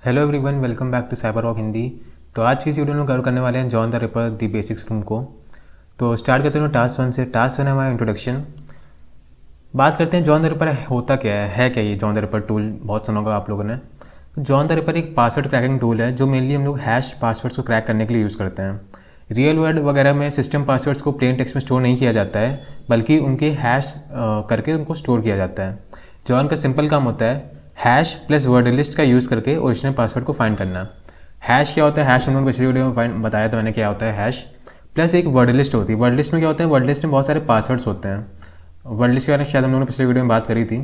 Hello everyone, welcome back to cyber walk Hindi. तो आज की इस वीडियो में कवर करने वाले हैं John the ripper the basics room को। तो स्टार्ट करते हैं टास्क 1 से। टास्क 1 है हमारा इंट्रोडक्शन। बात करते हैं जॉन द रिपर होता क्या है क्या ये जॉन द रिपर टूल, बहुत सुना होगा आप लोगों ने। तो जॉन द रिपर एक पासवर्ड क्रैकिंग टूल है जो मेनली हम लोग हैश पासवर्ड्स को क्रैक करने के लिए यूज़ करते हैं। रियल वर्ल्ड वगैरह में सिस्टम पासवर्ड्स को प्लेन टेक्स्ट में स्टोर नहीं किया जाता है, बल्कि उनके हैश करके उनको स्टोर किया जाता है। जॉन का सिंपल काम होता है हैश प्लस वर्ड लिस्ट का यूज़ करके ओरिजिनल पासवर्ड को फाइंड करना। हैश क्या होता है? हैश हम लोगों ने पिछली वीडियो में बताया था मैंने क्या होता है हैश। प्लस एक वर्ड लिस्ट होती है। वर्ड लिस्ट में क्या होता है? वर्ड लिस्ट में बहुत सारे पासवर्ड्स होते हैं। वर्ड लिस्ट के बारे में शायद हम लोगों ने पिछली वीडियो में बात करी थी।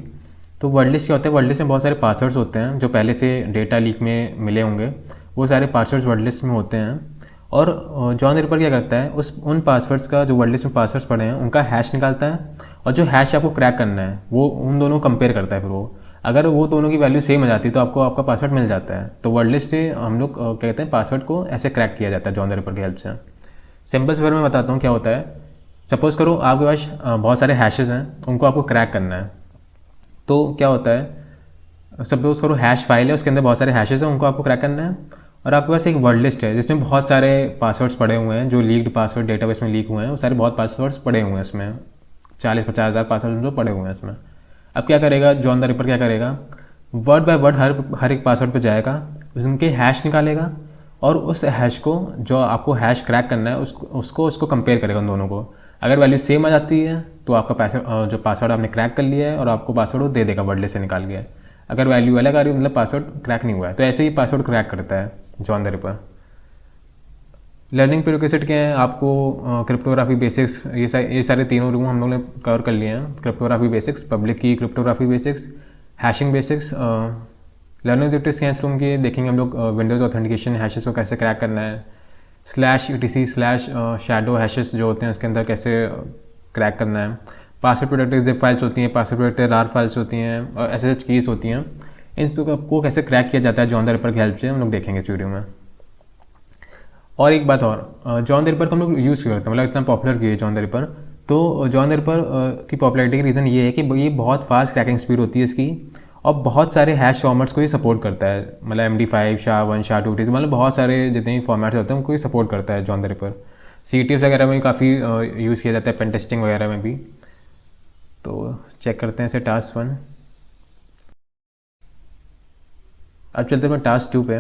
तो वर्ड लिस्ट क्या होता है? वर्ड लिस्ट में बहुत सारे पासवर्ड्स होते हैं जो पहले से डेटा लीक में मिले होंगे, वो सारे पासवर्ड्स वर्ड लिस्ट में होते हैं। और जॉन रिपर क्या करता है, उन पासवर्ड्स का जो वर्ड लिस्ट में पासवर्ड्स पड़े हैं उनका हैश निकालता है, और जो हैश आपको क्रैक करना है वो उन दोनों को कंपेयर करता है। फिर वो अगर वो दोनों की वैल्यू सेम हो जाती है तो आपको आपका पासवर्ड मिल जाता है। तो वर्ड लिस्ट से हम लोग कहते हैं पासवर्ड को ऐसे क्रैक किया जाता है जॉन रिपर की हेल्प से। सिंपल से मैं बताता हूँ क्या होता है। सपोज़ करो आपके पास बहुत सारे हैशेस हैं, उनको आपको क्रैक करना है। तो क्या होता है, सपोज करो हैश फाइल है, उसके अंदर बहुत सारे हैशेस हैं, उनको आपको क्रैक करना है। और आपके पास एक वर्ड लिस्ट है जिसमें बहुत सारे पासवर्ड्स पड़े हुए हैं जो लीक्ड पासवर्ड डेटाबेस में लीक हुए हैं। वो सारे बहुत पासवर्ड्स पड़े हुए हैं इसमें, 40-50 हज़ार पासवर्ड जो पड़े हुए हैं इसमें। अब क्या करेगा जॉन द रिपर, क्या करेगा, वर्ड बाय वर्ड हर एक पासवर्ड पे जाएगा, उनके हैश निकालेगा, और उस हैश को जो आपको हैश क्रैक करना है उसको कंपेयर करेगा उन दोनों को। अगर वैल्यू सेम आ जाती है तो आपका पासवर्ड जो पासवर्ड आपने क्रैक कर लिया है और आपको पासवर्ड वो दे देगा वर्ड लिस्ट से निकाल के। अगर वैल्यू अलग आ रही है मतलब पासवर्ड क्रैक नहीं हुआ है। तो ऐसे ही पासवर्ड क्रैक करता है John the ripper. Learning prerequisite क्या है, आपको क्रिप्टोग्राफी बेसिक्स, ये सारे तीनों रूम हम लोग ने कवर कर लिए हैं। क्रिप्टोग्राफी बेसिक्स, पब्लिक की cryptography basics, hashing basics. Learning objectives क्या है इस रूम की देखेंगे हम लोग। विंडोज़ ऑथेंटिकेशन हैशेस को कैसे क्रैक करना है, /etc/शैडो हैशेस जो होते हैं उसके अंदर कैसे क्रैक करना है, पासवर्ड प्रोटेक्टेड जिप फाइल्स होती हैं, पासवर्ड प्रोटेक्टेड रार फाइल्स होती हैं, और SSH कीज़ होती हैं। इन सबको कैसे क्रैक किया जाता है जॉन द रिपर की हेल्प से हम लोग देखेंगे इस वीडियो में। और एक बात और, जॉन द रिपर को हम लोग यूज़ करते हैं, मतलब इतना पॉपुलर किया है जॉन द रिपर। तो जॉन द रिपर की पॉपुलैरिटी का रीज़न ये है कि ये बहुत फास्ट क्रैकिंग स्पीड होती है इसकी, और बहुत सारे हैश फॉर्मेट्स को ये सपोर्ट करता है। मतलब MD5 SHA-1 SHA-2 मतलब बहुत सारे जितने भी फॉर्मेट्स होते हैं उनको ये सपोर्ट करता है जॉन द रिपर। CTFs वगैरह में भी काफ़ी यूज़ किया जाता है, पेन टेस्टिंग वगैरह में भी। तो चेक करते हैं इसे टास्क 1। अब चलते हैं टास्क 2 पे।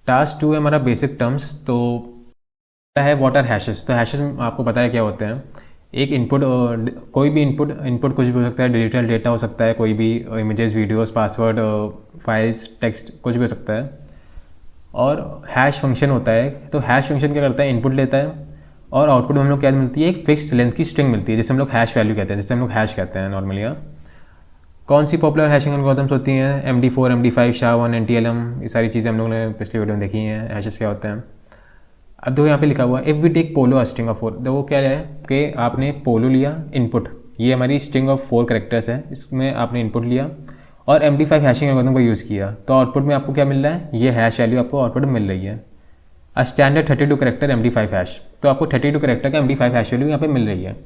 टास्क 2 है हमारा बेसिक टर्म्स। तो है व्हाट आर हैशेस। तो हैशेस आपको पता है क्या होते हैं। एक इनपुट, कोई भी इनपुट कुछ भी हो सकता है, डिजिटल डेटा हो सकता है, कोई भी images, videos, password, files, text, कुछ भी हो सकता है। और हैश फंक्शन होता है। तो हैश फंक्शन क्या करता है, इनपुट लेता है और आउटपुट में हम लोग क्या मिलती है, एक फिक्स्ड लेंथ की स्ट्रिंग मिलती है जिसे हम लोग हैश वैल्यू कहते हैं, जिसे हम लोग हैश कहते हैं नॉर्मली। कौन सी पॉपुलर हैशिंग एल्गोरिथम्स होती हैं? MD4, MD5 SHA-1 NTLM, ये सारी चीज़ें हम लोगों ने पिछली वीडियो में देखी हैं, हैशेस क्या होते हैं। अब देखो यहाँ पे लिखा हुआ है, if we take polo a string of 4। देखो क्या है कि आपने पोलो लिया इनपुट, ये हमारी स्ट्रिंग ऑफ 4 कैरेक्टर्स है, इसमें आपने इनपुट लिया और MD5 हैशिंग एल्गोरिथम का यूज़ किया, तो आउटपुट में आपको क्या मिल रहा है, ये हैश वैल्यू आपको आउटपुट में मिल रही है। A standard 32 character MD5 hash, तो आपको 32 कैरेक्टर का MD5 हैश वैल्यू यहाँ पे मिल रही है।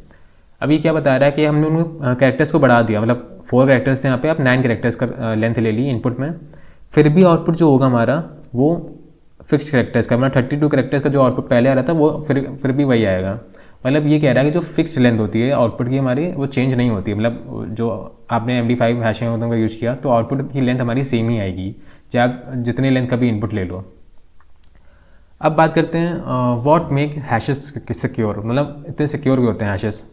अभी क्या बता रहा है कि हमने उन कैरेक्टर्स को बढ़ा दिया, मतलब 4 कैरेक्टर्स थे यहाँ पे, आप 9 कैरेक्टर्स का लेंथ ले ली इनपुट में, फिर भी आउटपुट जो होगा हमारा वो फिक्स कैरेक्टर्स का, मतलब 32 कैरेक्टर्स का जो आउटपुट पहले आ रहा था वो फिर भी वही आएगा। मतलब ये कह रहा है कि जो फिक्स लेंथ होती है आउटपुट की हमारी, वो चेंज नहीं होती है। मतलब जो आपने MD5 हैशिंग एल्गोरिथम का यूज़ किया तो आउटपुट की लेंथ हमारी सेम ही आएगी, चाहे आप जितने लेंथ का भी इनपुट ले लो। अब बात करते हैं व्हाट मेक हैशेस सिक्योर, मतलब इतने सिक्योर भी होते हैं हैशेस।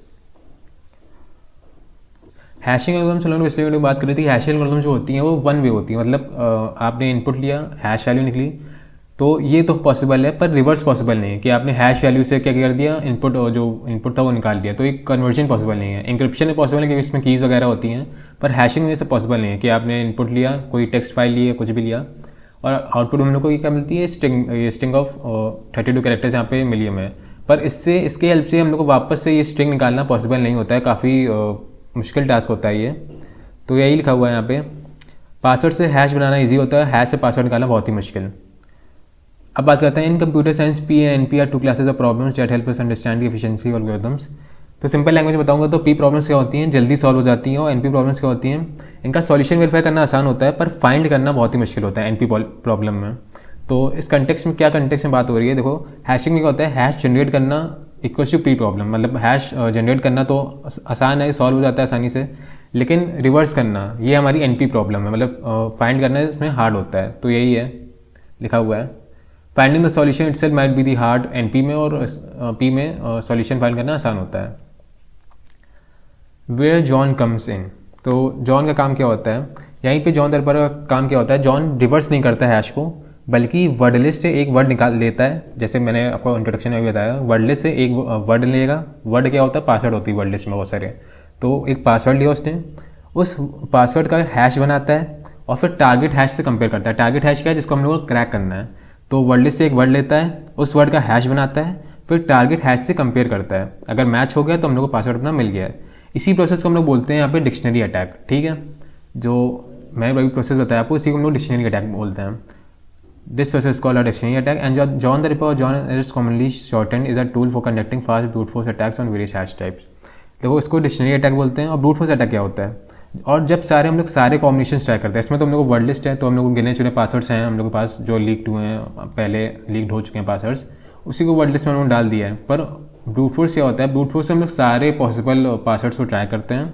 हैशिंग एल्गोरिथम से लोगों ने पिछले वीडियो में बात करी थी। हैशिंग एल्गोरिथम जो होती हैं वो 1 वे होती है, मतलब आपने इनपुट लिया, हैश वैल्यू निकली, तो ये तो पॉसिबल है, पर रिवर्स पॉसिबल नहीं है कि आपने हैश वैल्यू से क्या कर दिया, इनपुट जो इनपुट था वो निकाल दिया, तो एक कन्वर्जन पॉसिबल नहीं है। इंक्रिप्शन में पॉसिबल है क्योंकि इसमें कीज़ वगैरह होती हैं, पर हैशिंग में से पॉसिबल नहीं है कि आपने इनपुट लिया, कोई टेक्स्ट फाइल ली, कुछ भी लिया, और आउटपुट हम लोग को क्या मिलती है, स्ट्रिंग ऑफ 32 कैरेक्टर्स यहाँ पे मिली हमें। पर इसके हेल्प से हम लोग को वापस से ये स्ट्रिंग निकालना पॉसिबल नहीं होता है, काफ़ी मुश्किल टास्क होता है ये। तो यही लिखा हुआ है यहाँ पे, पासवर्ड से हैश बनाना इजी होता है, हैश से पासवर्ड निकालना बहुत ही मुश्किल। अब बात करते हैं इन computer science P and NP are 2 classes of problems that help us understand the efficiency of algorithms। तो सिंपल लैंग्वेज में बताऊंगा तो पी प्रॉब्लम्स क्या होती हैं, जल्दी सॉल्व हो जाती हैं, और एनपी प्रॉब्लम्स क्या होती हैं, इनका सॉल्यूशन वेरीफाई करना आसान होता है पर फाइंड करना बहुत ही मुश्किल होता है एनपी प्रॉब्लम में। तो इस कंटेक्स्ट में क्या कंटेक्स्ट में बात हो रही है, देखो हैशिंग में क्या होता है, हैश जनरेट करना इक्वल्स टू प्री प्रॉब्लम, मतलब हैश जनरेट करना तो आसान है, सॉल्व हो जाता है आसानी से, लेकिन रिवर्स करना ये हमारी एनपी प्रॉब्लम है, मतलब फाइंड करना इसमें हार्ड होता है। तो यही है लिखा हुआ है, finding the solution itself might be the hard NP में, और पी में सॉल्यूशन फाइंड करना आसान होता है। वेयर जॉन कम्स इन, तो जॉन का काम क्या होता है, यहीं पे जॉन दरबार का काम क्या होता है, जॉन रिवर्स नहीं करता है हैश को, बल्कि वर्ड लिस्ट से एक वर्ड निकाल लेता है। जैसे मैंने आपको इंट्रोडक्शन में भी बताया, वर्ड लिस्ट से एक वर्ड लेगा, वर्ड क्या होता है, पासवर्ड होती है वर्ड लिस्ट में बहुत सारे, तो एक पासवर्ड लिया उसने, उस पासवर्ड का हैश बनाता है और फिर टारगेट हैश से कंपेयर करता है। टारगेट हैश क्या है, जिसको हम लोग को क्रैक करना है, तो वर्ड लिस्ट से एक वर्ड लेता है, उस वर्ड का हैश बनाता है, फिर टारगेट हैश से कंपेयर करता है, अगर मैच हो गया तो हम लोग को पासवर्ड अपना मिल गया है। इसी प्रोसेस को हम लोग बोलते हैं यहाँ पे डिक्शनरी अटैक, ठीक है, जो मैंने अभी प्रोसेस बताया आपको, इसी को हम लोग डिक्शनरी अटैक बोलते हैं। This process called a dictionary attack and John the ripper John is commonly shortened is a tool for conducting fast brute force attacks on various hash types. देखो इसको डिक्शनरी अटैक बोलते हैं। और brute force attack क्या होता है, और जब हम लोग सारे कॉम्बिनेशन ट्राई करते हैं, इसमें तो हम लोग को वर्ड लिस्ट है, तो हम लोग को गिने चुने पासवर्ड्स हैं हम लोग के पास जो लीक्ड हुए हैं, पहले लीक्ड हो चुके हैं पासवर्ड्स, उसी को वर्ड लिस्ट में हम लोग डाल दिया है। पर ब्रूट फोर्स क्या होता है, ब्रूट फोर्स से हम लोग सारे पॉसिबल पासवर्ड्स को ट्राई करते हैं,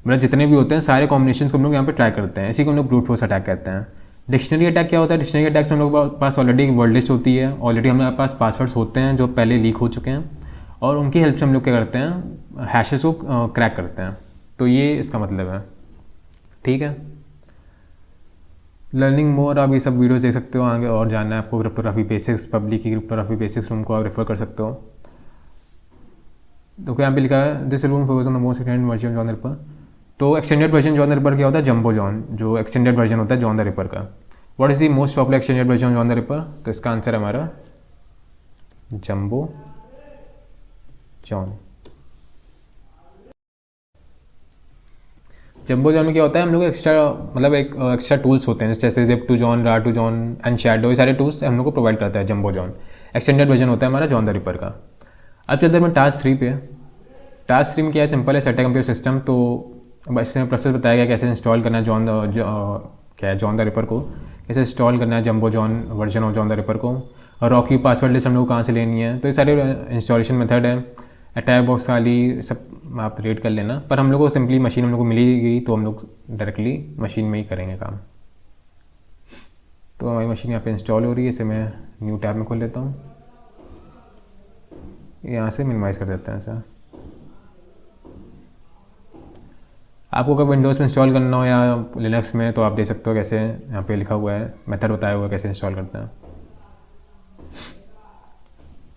मतलब जितने भी होते हैं सारे कॉम्बिनेशन को हम लोग यहाँ पे ट्राई करते हैं, इसी को हम लोग ब्रूट फोर्स अटैक कहते हैं। डिक्शनरी अटैक क्या होता है, डिक्शनरी अटैक से हम लोग के पास ऑलरेडी वर्ड लिस्ट होती है, ऑलरेडी हमारे पास पासवर्ड्स होते हैं जो पहले लीक हो चुके हैं, और उनकी हेल्प से हम लोग क्या करते हैं, हैशेस को क्रैक करते हैं। तो ये इसका मतलब है, ठीक है। लर्निंग मोर, आप ये सब वीडियोस देख सकते हो, आगे और जानना है आपको क्रिप्टोग्राफी बेसिक्स, पब्लिक की क्रिप्टोग्राफी बेसिक्स रूम को आप रेफर कर सकते हो। तो यहाँ पे लिखा है this room focus on the most extended version John the Ripper. तो extended version John the Ripper क्या होता है, जंबो जॉन, जो एक्सटेंडेड वर्जन होता है जॉन द रिपर का। What is the most popular extended version John the Ripper, तो इसका आंसर है हमारा जंबो जॉन। जंबो जॉन में क्या होता है, हम लोग एक्स्ट्रा मतलब एक एक्स्ट्रा टूल्स होते हैं, जैसे जिप टू जॉन, रा टू जॉन एंड शैडो, ये सारे टूल्स हम लोग को प्रोवाइड करता है जंबो जॉन। एक्सटेंडेड वर्जन होता है हमारा जॉन द रिपर का। अब चलते हैं टास्क 3 पे। टास्क 3 में क्या है, सिंपल है, सेट अ कंप्यूटर सिस्टम। तो बस इसमें प्रोसेस बताया गया कैसे इंस्टॉल करना है क्या है जॉन द रिपर को, कैसे इंस्टॉल करना है jumbo John version of John the ripper को, और रॉकी पासवर्ड लिस्ट हम लोग कहाँ से लेनी है, तो ये सारे इंस्टॉलेशन मेथड है। अटैक बॉक्स खाली सब आप रीड कर लेना, पर हम लोग को सिंपली मशीन हम लोग को मिली गई तो हम लोग डायरेक्टली मशीन में ही करेंगे काम। तो हमारी मशीन यहाँ पे इंस्टॉल हो रही है, इसे मैं न्यू टैब में खोल लेता हूँ, यहाँ से मिनिमाइज़ कर देते हैं सर। आपको अगर विंडोज़ में इंस्टॉल करना हो या लिनक्स में तो आप दे सकते हो, कैसे यहाँ पे लिखा हुआ है, मेथड बताया हुआ है कैसे इंस्टॉल करते हैं।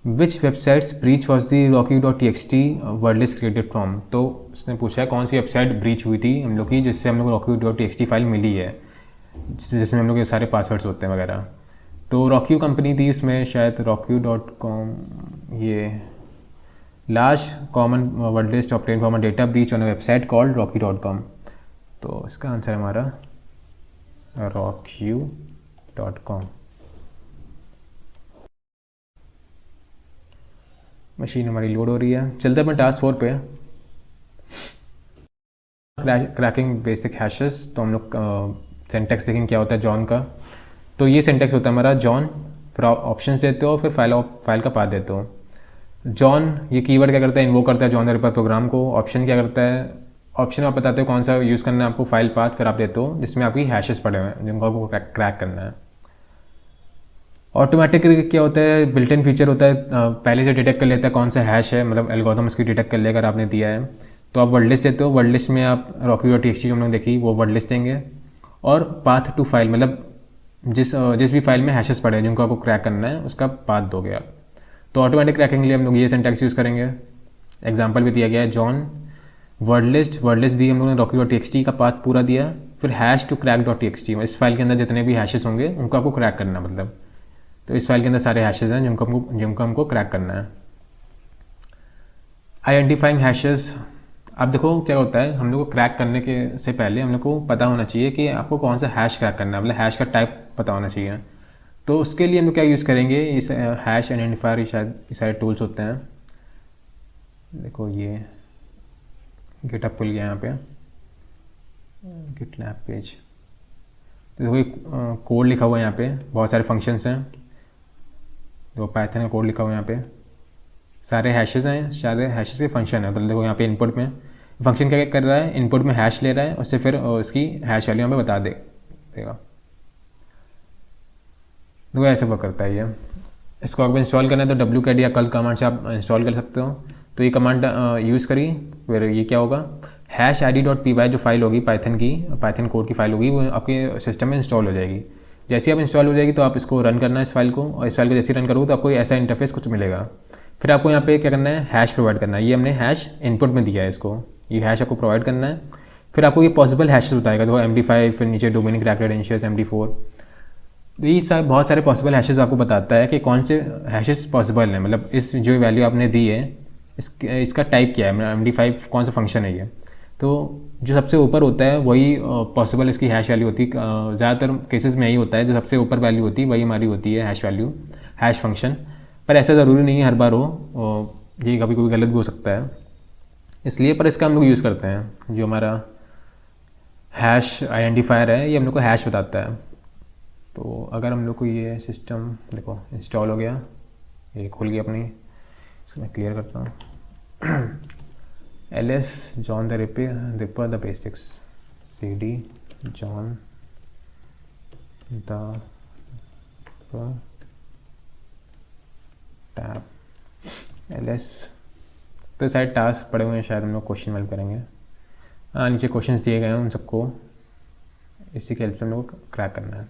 Which websites breach was the rocky.txt word list created from, तो उसने पूछा है कौन सी वेबसाइट ब्रीच हुई थी हम लोग की, जिससे हम लोग rocky.txt फाइल मिली है, जिसमें हम लोग के सारे पासवर्ड्स होते हैं वगैरह। तो रॉक्यू कंपनी थी, इसमें शायद rocky.com, ये large common word list obtain from a data breach on a website called rocky.com। तो इसका आंसर है हमारा rocky.com। मशीन हमारी लोड हो रही है। चलते हैं अपने टास्क 4 पे, क्रैकिंग बेसिक हैशेस। तो हम लोग सिंटैक्स देखेंगे क्या होता है जॉन का। तो ये सिंटैक्स होता है हमारा जॉन, फिर आप ऑप्शन देते हो, फिर फाइल का पाथ देते हो। जॉन ये कीवर्ड क्या करता है, इन्वोक करता है जॉन द रिपर प्रोग्राम को। ऑप्शन क्या करता है, ऑप्शन आप बताते हो कौन सा यूज़ करना है आपको, फाइल पाथ फिर आप देते हो जिसमें आपकी हैशेस पड़े हुए हैं जिनको आपको क्रैक करना है। ऑटोमेटिक क्या होता है, बिल्ट इन फीचर होता है, पहले से डिटेक्ट कर लेता है कौन सा हैश है, मतलब एल्गोरिथम उसकी डिटेक्ट कर लेकर आपने दिया है। तो आप वर्ड लिस्ट देते हो, वर्ड लिस्ट में आप rocky.txt जो हमने देखी वो वर्ड लिस्ट देंगे, और पाथ टू फाइल मतलब जिस भी फाइल में हैशेस पड़े हैं जिनको आपको क्रैक करना है उसका पाथ दोगे आप। तो ऑटोमेटिक क्रैकिंग के लिए हम लोग ये सिंटैक्स यूज़ करेंगे। एग्जाम्पल भी दिया गया है, जॉन वर्ड लिस्ट दी हम लोगों ने rocky.txt का पाथ पूरा दिया, फिर हैश टू क्रैक.txt, इस फाइल के अंदर जितने भी हैशेस होंगे उनको आपको क्रैक करना, मतलब तो इस फाइल के अंदर सारे हैशेस हैं जिनको हमको क्रैक करना है। आइडेंटिफाइंग हैशेस, अब देखो क्या होता है, हम लोग को क्रैक करने के से पहले हम लोग को पता होना चाहिए कि आपको कौन सा हैश क्रैक करना है, मतलब हैश का टाइप पता होना चाहिए। तो उसके लिए हम लोग क्या यूज़ करेंगे, इस हैश आइडेंटिफायर, शायद ये सारे टूल्स होते हैं। देखो ये गिटहब खुल गया यहाँ पे, गिटलैब पेज। तो देखो कोड लिखा हुआ है यहाँ पे, बहुत सारे फंक्शंस हैं, तो पाइथन का कोड लिखा हुआ है यहाँ पे, सारे हैशेस हैं, सारे हैशेस के फंक्शन है। तो देखो यहाँ पे इनपुट में फंक्शन क्या कर रहा है, इनपुट में हैश ले रहा है, उससे फिर उसकी हैश वैल्यू हमें बता देगा। देखो ऐसे वर्क करता है ये। इसको अगर इंस्टॉल करना है तो wcat या कल कमांड से आप इंस्टॉल कर सकते हो। तो ये कमांड यूज़ करिए, फिर ये क्या होगा, #id.py जो फाइल होगी पाइथन कोड की फाइल होगी, वो आपके सिस्टम में इंस्टॉल हो जाएगी। जैसे आप इंस्टॉल हो जाएगी तो आप इसको रन करना है इस फाइल को, और इस फाइल को जैसे रन करोगे तो आपको ऐसा इंटरफेस कुछ मिलेगा। फिर आपको यहाँ पे क्या करना है, हैश प्रोवाइड करना है। ये हमने हैश इनपुट में दिया है इसको, ये हैश आपको प्रोवाइड करना है। फिर आपको ये पॉसिबल हैशेस बताएगा, तो MD5, फिर नीचे डोमेन क्रेडेंशियल्स MD4। तो ये बहुत सारे पॉसिबल हैशेस आपको बताता है कि कौन से हैशेस पॉसिबल हैं, मतलब इस जो वैल्यू आपने दी है इसका टाइप क्या है, मतलब MD5 कौन सा फंक्शन है ये। तो जो सबसे ऊपर होता है वही पॉसिबल इसकी हैश वैल्यू होती है। ज़्यादातर केसेस में यही होता है, जो सबसे ऊपर वैल्यू होती है वही हमारी होती है हैश वैल्यू, हैश फंक्शन। पर ऐसा ज़रूरी नहीं है हर बार हो, ये कभी कभी गलत भी हो सकता है, इसलिए पर इसका हम लोग यूज़ करते हैं। जो हमारा हैश आइडेंटिफायर है ये हम लोग को हैश बताता है। तो अगर हम लोग को ये सिस्टम देखो इंस्टॉल हो गया, ये खुल गया अपनी, इसको मैं क्लियर करता हूँ। ls john the ripper the basics cd john the tab ls। तो सारे टास्क पड़े हुए हैं, शायद हम लोग क्वेश्चन वाल करेंगे। हाँ, नीचे क्वेश्चंस दिए गए हैं, उन सबको इसी के हेल्प से हम लोग को क्रैक करना है।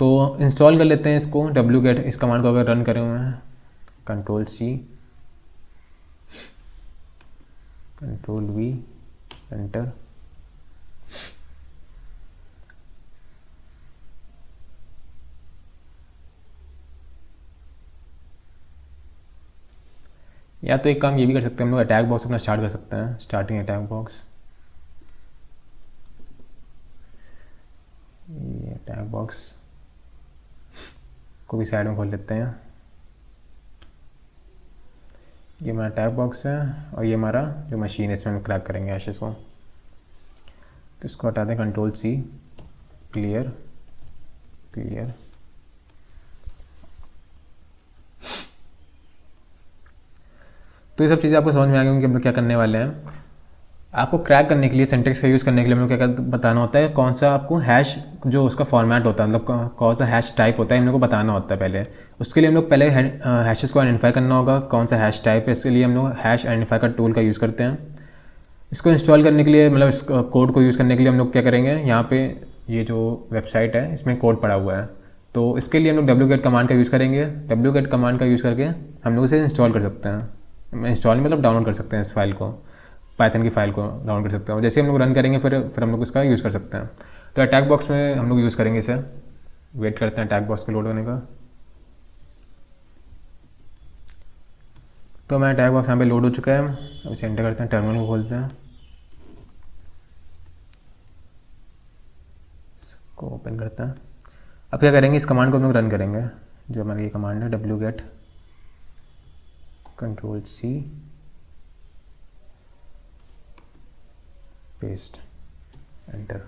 तो इंस्टॉल कर लेते हैं इसको, wget इस कमांड को अगर रन करे हुए हैं, Ctrl+C Ctrl+V एंटर। या तो एक काम ये भी कर सकते हैं हम लोग, अटैक बॉक्स अपना स्टार्ट कर सकते हैं, स्टार्टिंग अटैक बॉक्स। ये अटैक बॉक्स को भी साइड में खोल लेते हैं। ये हमारा अटैक बॉक्स है और ये हमारा जो मशीन है, इसमें हम क्रैक करेंगे हैशेस को। तो इसको हटा दें, Ctrl+C क्लियर। तो ये सब चीज़ें आपको समझ में आ गई कि हम लोग क्या करने वाले हैं। आपको क्रैक करने के लिए, सिंटेक्स का यूज़ करने के लिए हम लोग क्या बताना होता है, कौन सा आपको हैश जो उसका फॉर्मेट होता है, मतलब कौन सा हैश टाइप होता है, हम लोग को बताना होता है पहले। उसके लिए हम लोग पहले हैशेस को आइडेंटिफाई करना होगा कौन सा हैश टाइप है। इसके लिए हम लोग हैश आइडेंटिफाई का टूल का यूज़ करते हैं। इसको इंस्टॉल करने के लिए, मतलब इस कोड को यूज़ करने के लिए हम लोग क्या करेंगे, यहाँ पे ये जो वेबसाइट है इसमें कोड पड़ा हुआ है, तो इसके लिए हम लोग wget कमांड का यूज़ करेंगे। wget कमांड का यूज़ करके हम लोग इसे इंस्टॉल कर सकते हैं। इंस्टॉल मतलब डाउनलोड कर सकते हैं, इस फाइल को, पाइथन की फाइल को डाउनलोड कर सकते हैं। जैसे हम लोग रन करेंगे फिर हम लोग इसका यूज़ कर सकते हैं। तो अटैक बॉक्स में हम लोग यूज़ करेंगे इसे। वेट करते हैं अटैक बॉक्स को लोड होने का। तो हमारा अटैक बॉक्स यहाँ पे लोड हो चुका है। अब इसे एंटर करते हैं, टर्मिनल को खोलते हैं, इसको ओपन करते हैं। अब क्या करेंगे, इस कमांड को हम लोग रन करेंगे, जो हमारी ये कमांड है wget Ctrl+C पेस्ट एंटर।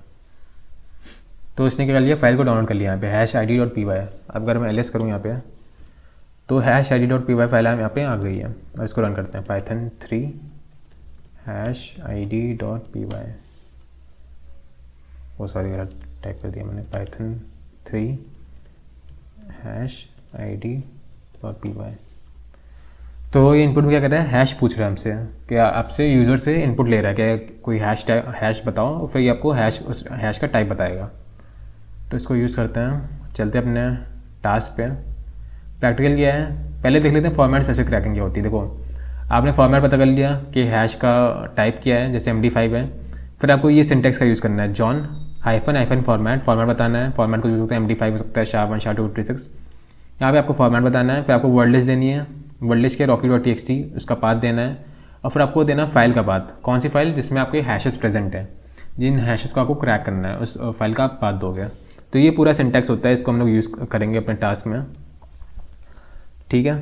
तो इसने क्या कर लिया, फाइल को डाउनलोड कर लिया यहाँ पे #id.py। अब अगर मैं ls करूँ यहाँ पे तो #id.py फाइल यहाँ पे आ गई है। और इसको रन करते हैं, python3 #id.py। वो सॉरी गलत टाइप कर दिया मैंने, python3 #id.py। तो ये इनपुट में क्या कर रहा है, हैश पूछ रहा है हमसे, कि आपसे यूज़र से इनपुट ले रहा है कि कोई हैश बताओ, और फिर ये आपको उस हैश का टाइप बताएगा। तो इसको यूज़ करते हैं, चलते हैं अपने टास्क पे। प्रैक्टिकल क्या है, पहले देख लेते हैं फॉर्मेट कैसे क्रैकिंग क्या होती है। देखो आपने फॉर्मेट पता कर लिया कि हैश का टाइप क्या है, जैसे MD5 है। फिर आपको ये सिंटेक्स का यूज़ करना है, जॉन --- फॉर्मेट बताना है। फॉर्मेट को यूज़ होता है MD5 हो सकता है, SHA-1 SHA-2 SHA-36। यहाँ पे आपको फॉर्मेट बताना है। फिर आपको वर्ड लिस्ट देनी है, वर्ड लिस्ट के rocky.txt उसका पाथ देना है। और फिर आपको देना फाइल का पाथ, कौन सी फाइल जिसमें आपके हैशेस प्रेजेंट है, जिन हैशेस को आपको क्रैक करना है उस फाइल का आप पाथ दोगे। तो ये पूरा सिंटेक्स होता है, इसको हम लोग यूज़ करेंगे अपने टास्क में, ठीक है।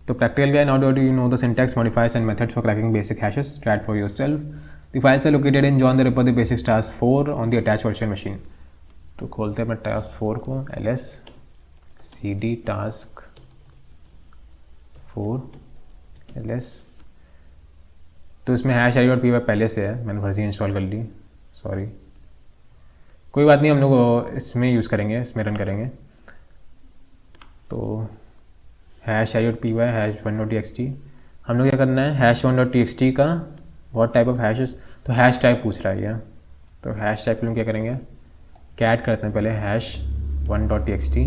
तो प्रैक्टिकल क्या है, now do you know the syntax modifiers and methods for cracking basic hashes, try it for yourself. The files are located in John the Ripper the basic task 4 on the attach virtual machine. तो खोलते हैं अपने task 4 को, ls cd task 4 ls। तो इसमें hash आई और P पहले से है, मैंने वर्जन इंस्टॉल कर ली, सॉरी कोई बात नहीं, हम लोग इसमें यूज़ करेंगे, इसमें रन करेंगे। तो हैश आई और पी वाई हैश 1.txt, हम लोग क्या करना है, हैश 1.txt का व्हाट टाइप ऑफ हैशेस, तो हैश टाइप पूछ रहा है ये। तो हैश टाइप हम क्या करेंगे, कैट करते हैं पहले हैश 1.txt,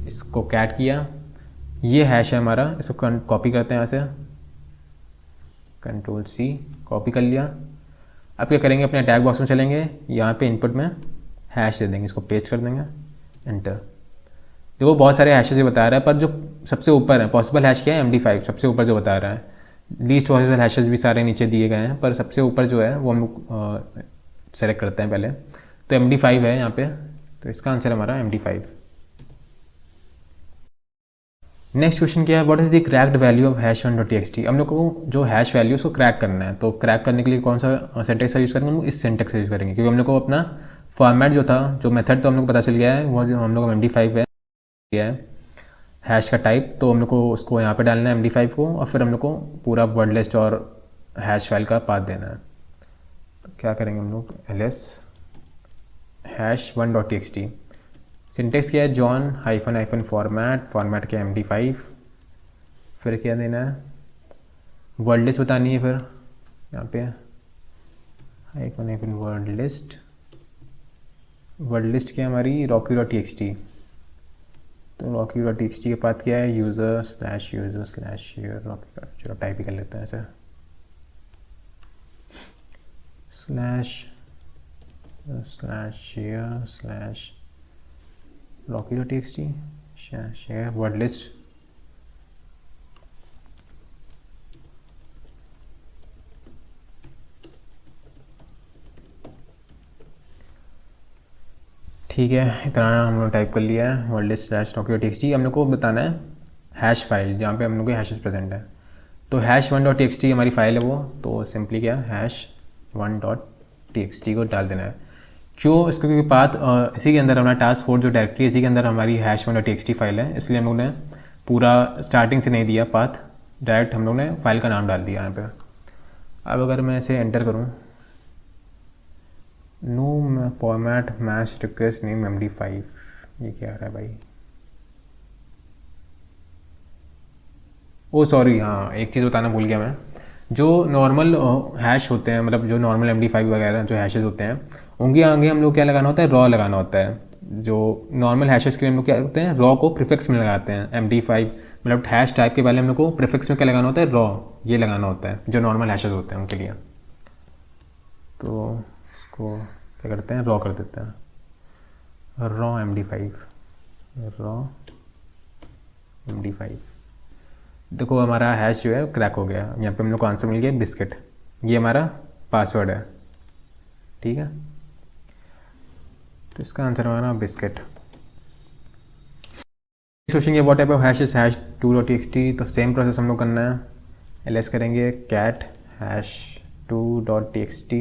इसको कैट किया, ये हैश है हमारा, इसको कॉपी करते हैं यहाँ से, कंट्रोल सी कॉपी कर लिया। अब क्या करेंगे, अपने टैग बॉक्स में चलेंगे, यहाँ पे इनपुट में हैश दे देंगे, इसको पेस्ट कर देंगे, एंटर। देखो बहुत सारे हैशेस ये बता रहा है, पर जो सबसे ऊपर है पॉसिबल हैश क्या है, MD5 सबसे ऊपर जो बता रहा है। लीस्ट पॉसिबल हैशेस भी सारे नीचे दिए गए हैं, पर सबसे ऊपर जो है वो हम लोग सेलेक्ट करते हैं पहले। तो MD5 है यहाँ पे, तो इसका आंसर हमारा MD5। नेक्स्ट क्वेश्चन क्या है, what is the cracked value of hash 1.txt। हम लोग को जो हैश वैल्यू उसको क्रैक करना है, तो क्रैक करने के लिए कौन सा सिंटेक्स का यूज़ करेंगे, हम लोग इस सिंटेक्स का यूज़ करेंगे, क्योंकि हम लोग को अपना फॉर्मेट जो था, जो मेथड तो हम लोग को पता चल गया है, वो जो हम लोग का MD5 है हैश का टाइप, तो हम लोग को उसको यहाँ पे डालना है MD5 को, और फिर हम लोग को पूरा वर्ड लिस्ट और हैश फाइल का पाथ देना है। तो क्या करेंगे हम लोग, ls हैश 1.txt, सिंटेक्स क्या है, जॉन हाइफन फॉर्मेट, फॉर्मेट क्या MD5, फिर क्या देना है, वर्ड लिस्ट बतानी है, फिर यहाँ पे हाइफन वर्ड लिस्ट क्या है हमारी, rocky.txt। तो rocky.txt के पास क्या है, यूज़र स्लैश शेयर rocky, चलो टाइप ही कर लेते हैं ऐसे, slash share slash rocky.txt share word list. ठीक है, इतना हम लोग टाइप कर लिया है, वर्ड लिस्ट स्लैश rocky.txt। हम लोग को बताना है हैश फाइल जहाँ पे हम लोग के हैशेस प्रेजेंट है। तो हैश 1.txt हमारी फाइल है वो, तो सिंपली क्या हैश 1.txt को डाल देना है। क्यों, इसको क्योंकि पाथ इसी के अंदर हमारा टास्क 4 जो डायरेक्टरी इसी के अंदर हमारी हैश 1.txt फाइल है, इसलिए हम लोग ने पूरा स्टार्टिंग से नहीं दिया पाथ, डायरेक्ट हम लोग ने फाइल का नाम डाल दिया यहाँ पे। अब अगर मैं इसे एंटर करूँ, no format match request name MD5, ये क्या आ रहा है भाई, ओ सॉरी, हाँ एक चीज़ बताना भूल गया मैं, जो नॉर्मल हैश होते हैं, मतलब जो नॉर्मल MD5 वगैरह जो हैशेस होते हैं, उनके आगे हम लोग क्या लगाना होता है, रॉ लगाना होता है। जो नॉर्मल हैशेस के लिए हम लोग क्या करते हैं, रॉ को प्रीफिक्स में लगाते हैं। MD5 मतलब हैश टाइप के पहले हम लोग को प्रीफिक्स में क्या लगाना होता है, रॉ, ये लगाना होता है जो नॉर्मल हैशेस होते हैं उनके लिए। तो इसको क्या करते हैं, रॉ कर देते हैं, रॉ MD5। देखो हमारा हैश जो है क्रैक हो गया, यहाँ पे हम लोग को आंसर मिल गया बिस्किट, ये हमारा पासवर्ड है, ठीक है। तो इसका आंसर हमारा बिस्किट। क्वेश्चन ये what type of hash is hash 2.txt, तो सेम प्रोसेस हम लोग करना है, ls करेंगे cat hash 2.txt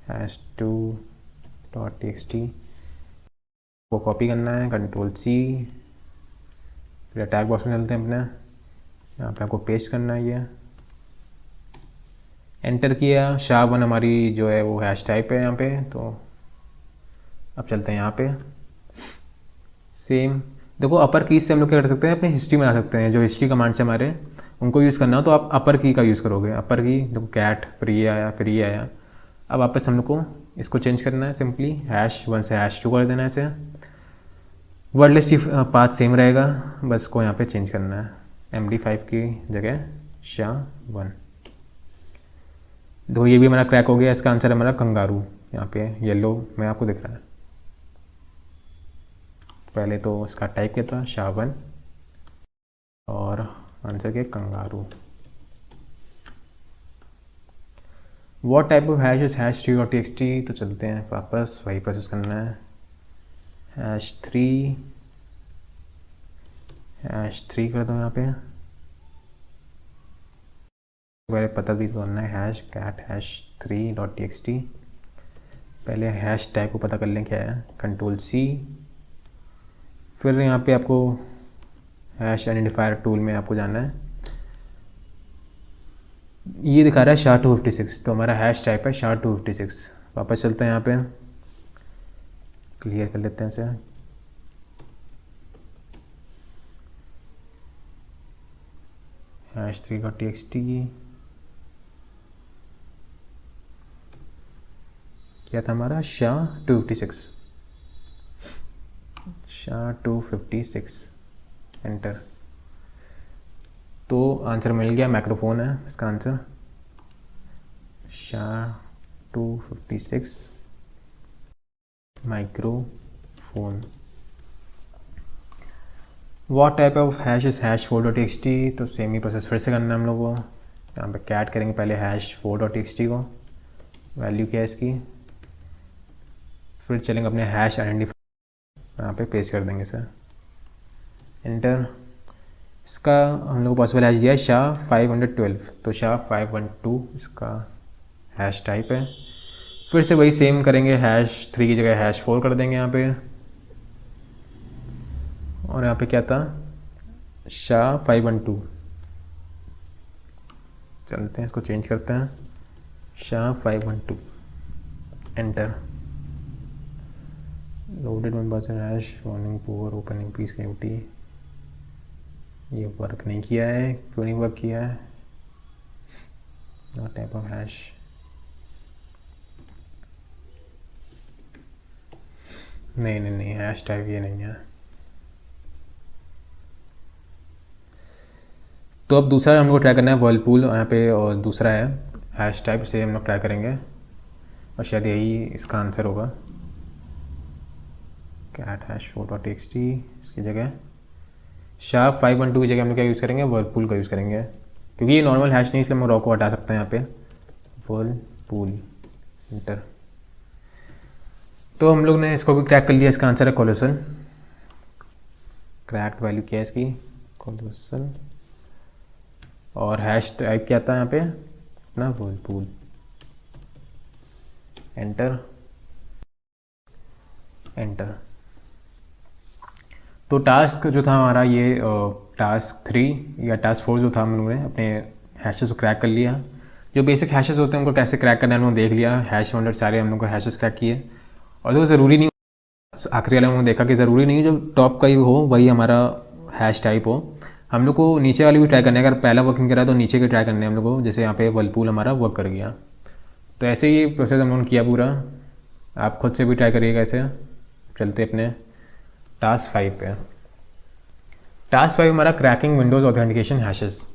hash 2.txt को कॉपी करना है, कंट्रोल सी, फिर टैग बॉक्स में चलते हैं अपने, यहाँ पे आपको पेस्ट करना है, ये एंटर किया, SHA-1 हमारी जो है वो हैश टाइप है यहाँ पे। तो अब चलते हैं यहाँ पे, सेम देखो अपर कीज से हम लोग क्या कर सकते हैं, अपने हिस्ट्री में आ सकते हैं, जो हिस्ट्री कमांड से हमारे उनको यूज़ करना हो तो आप अपर की का यूज़ करोगे, अपर की देखो कैट, फिर ये आया, फिर ये आया। अब वापस हम लोग को इसको चेंज करना है, सिंपली हैश 1 से हैश 2 कर देना है इसे, वर्ड लिस्ट पाथ सेम रहेगा, बस को यहाँ पे चेंज करना है, MD5 की जगह SHA-1। देखो ये भी हमारा क्रैक हो गया, इसका आंसर हमारा कंगारू, यहाँ पे येलो में आपको दिख रहा है। पहले तो इसका टाइप किया था SHA-1 और आंसर के kangaroo. What type of hash is hash 3.txt, तो चलते हैं वापस वही प्रोसेस करना है, हैश 3 #3 कर दो यहाँ पे, पहले पता भी करना है हैश कैट #3.txt। पहले हैश टैग को पता कर लें क्या है, Ctrl+C। फिर यहाँ पे आपको हैश आइडेंटिफायर टूल में आपको जाना है, ये दिखा रहा है SHA-256, तो हमारा हैश टाइप है SHA-256। वापस चलते हैं, यहाँ पे क्लियर कर लेते हैं इसे। #3.txt क्या था हमारा, SHA-256 एंटर। तो आंसर मिल गया, माइक्रोफोन है इसका answer, SHA-256 microphone. What type of hash is #4.txt, तो सेम ही प्रोसेस फिर से करना है हम लोग को। यहाँ पे कैट करेंगे पहले #4.txt को, वैल्यू क्या है इसकी, फिर चलेंगे अपने हैश आइडेंटिफायर, यहाँ पे पेस्ट कर देंगे सर, एंटर। इसका हम लोग को पॉसिबल हैश दिया है SHA-512, तो SHA-512 इसका हैश टाइप है। फिर से वही सेम करेंगे, #3 की जगह #4 कर देंगे यहाँ पे, और यहाँ पे क्या था, SHA-512। चलते हैं इसको चेंज करते हैं, SHA-512 enter. Loaded 1% hash, warning poor opening piece cavity. ये वर्क नहीं किया है, क्यों नहीं वर्क किया है, टाइप ऑफ हैश, नहीं हैश टाइप ये नहीं है। तो अब दूसरा हम लोग ट्राई करना है वर्लपूल, यहाँ पे और दूसरा है हैश टाइप, से हम लोग ट्राई करेंगे और शायद यही इसका आंसर होगा। कैट #4.txt इसकी जगह SHA-512 की जगह हम लोग क्या यूज़ करेंगे, वर्लपूल का यूज़ करेंगे, क्योंकि ये नॉर्मल हैश नहीं, इसलिए हम रॉ को हटा सकते हैं यहाँ पे, वर्लपूल इंटर। तो हम लोग ने इसको भी क्रैक कर लिया, इसका आंसर है कोलोसल। क्रैक्ड वैल्यू क्या है इसकी, कोलोसल, और हैश टाइप क्या था यहाँ पे अपना, वर्लपूल एंटर। तो टास्क जो था हमारा ये टास्क 3 या टास्क 4 जो था, हम लोगों ने अपने हैशेस को क्रैक कर लिया। जो बेसिक हैशेस होते हैं उनको कैसे क्रैक करना है हम लोग देख लिया, #100 सारे हम लोग को हैशेस क्रैक किए। और तो ज़रूरी नहीं, आखिरी वाले में देखा कि ज़रूरी नहीं जो टॉप का ही हो वही हमारा हैश टाइप हो, हम लोग को नीचे वाली भी ट्राई करना है। अगर पहला वर्क नहीं करा तो नीचे के ट्राई करने हैं हम लोग को, जैसे यहाँ पे वर्लपूल हमारा वर्क कर गया। तो ऐसे ही प्रोसेस हम लोगों ने किया पूरा, आप खुद से भी ट्राई करिएगा ऐसे। चलते अपने टास्क 5 पे। टास्क 5 हमारा क्रैकिंग विंडोज़ ऑथेंटिकेशन हैशेस।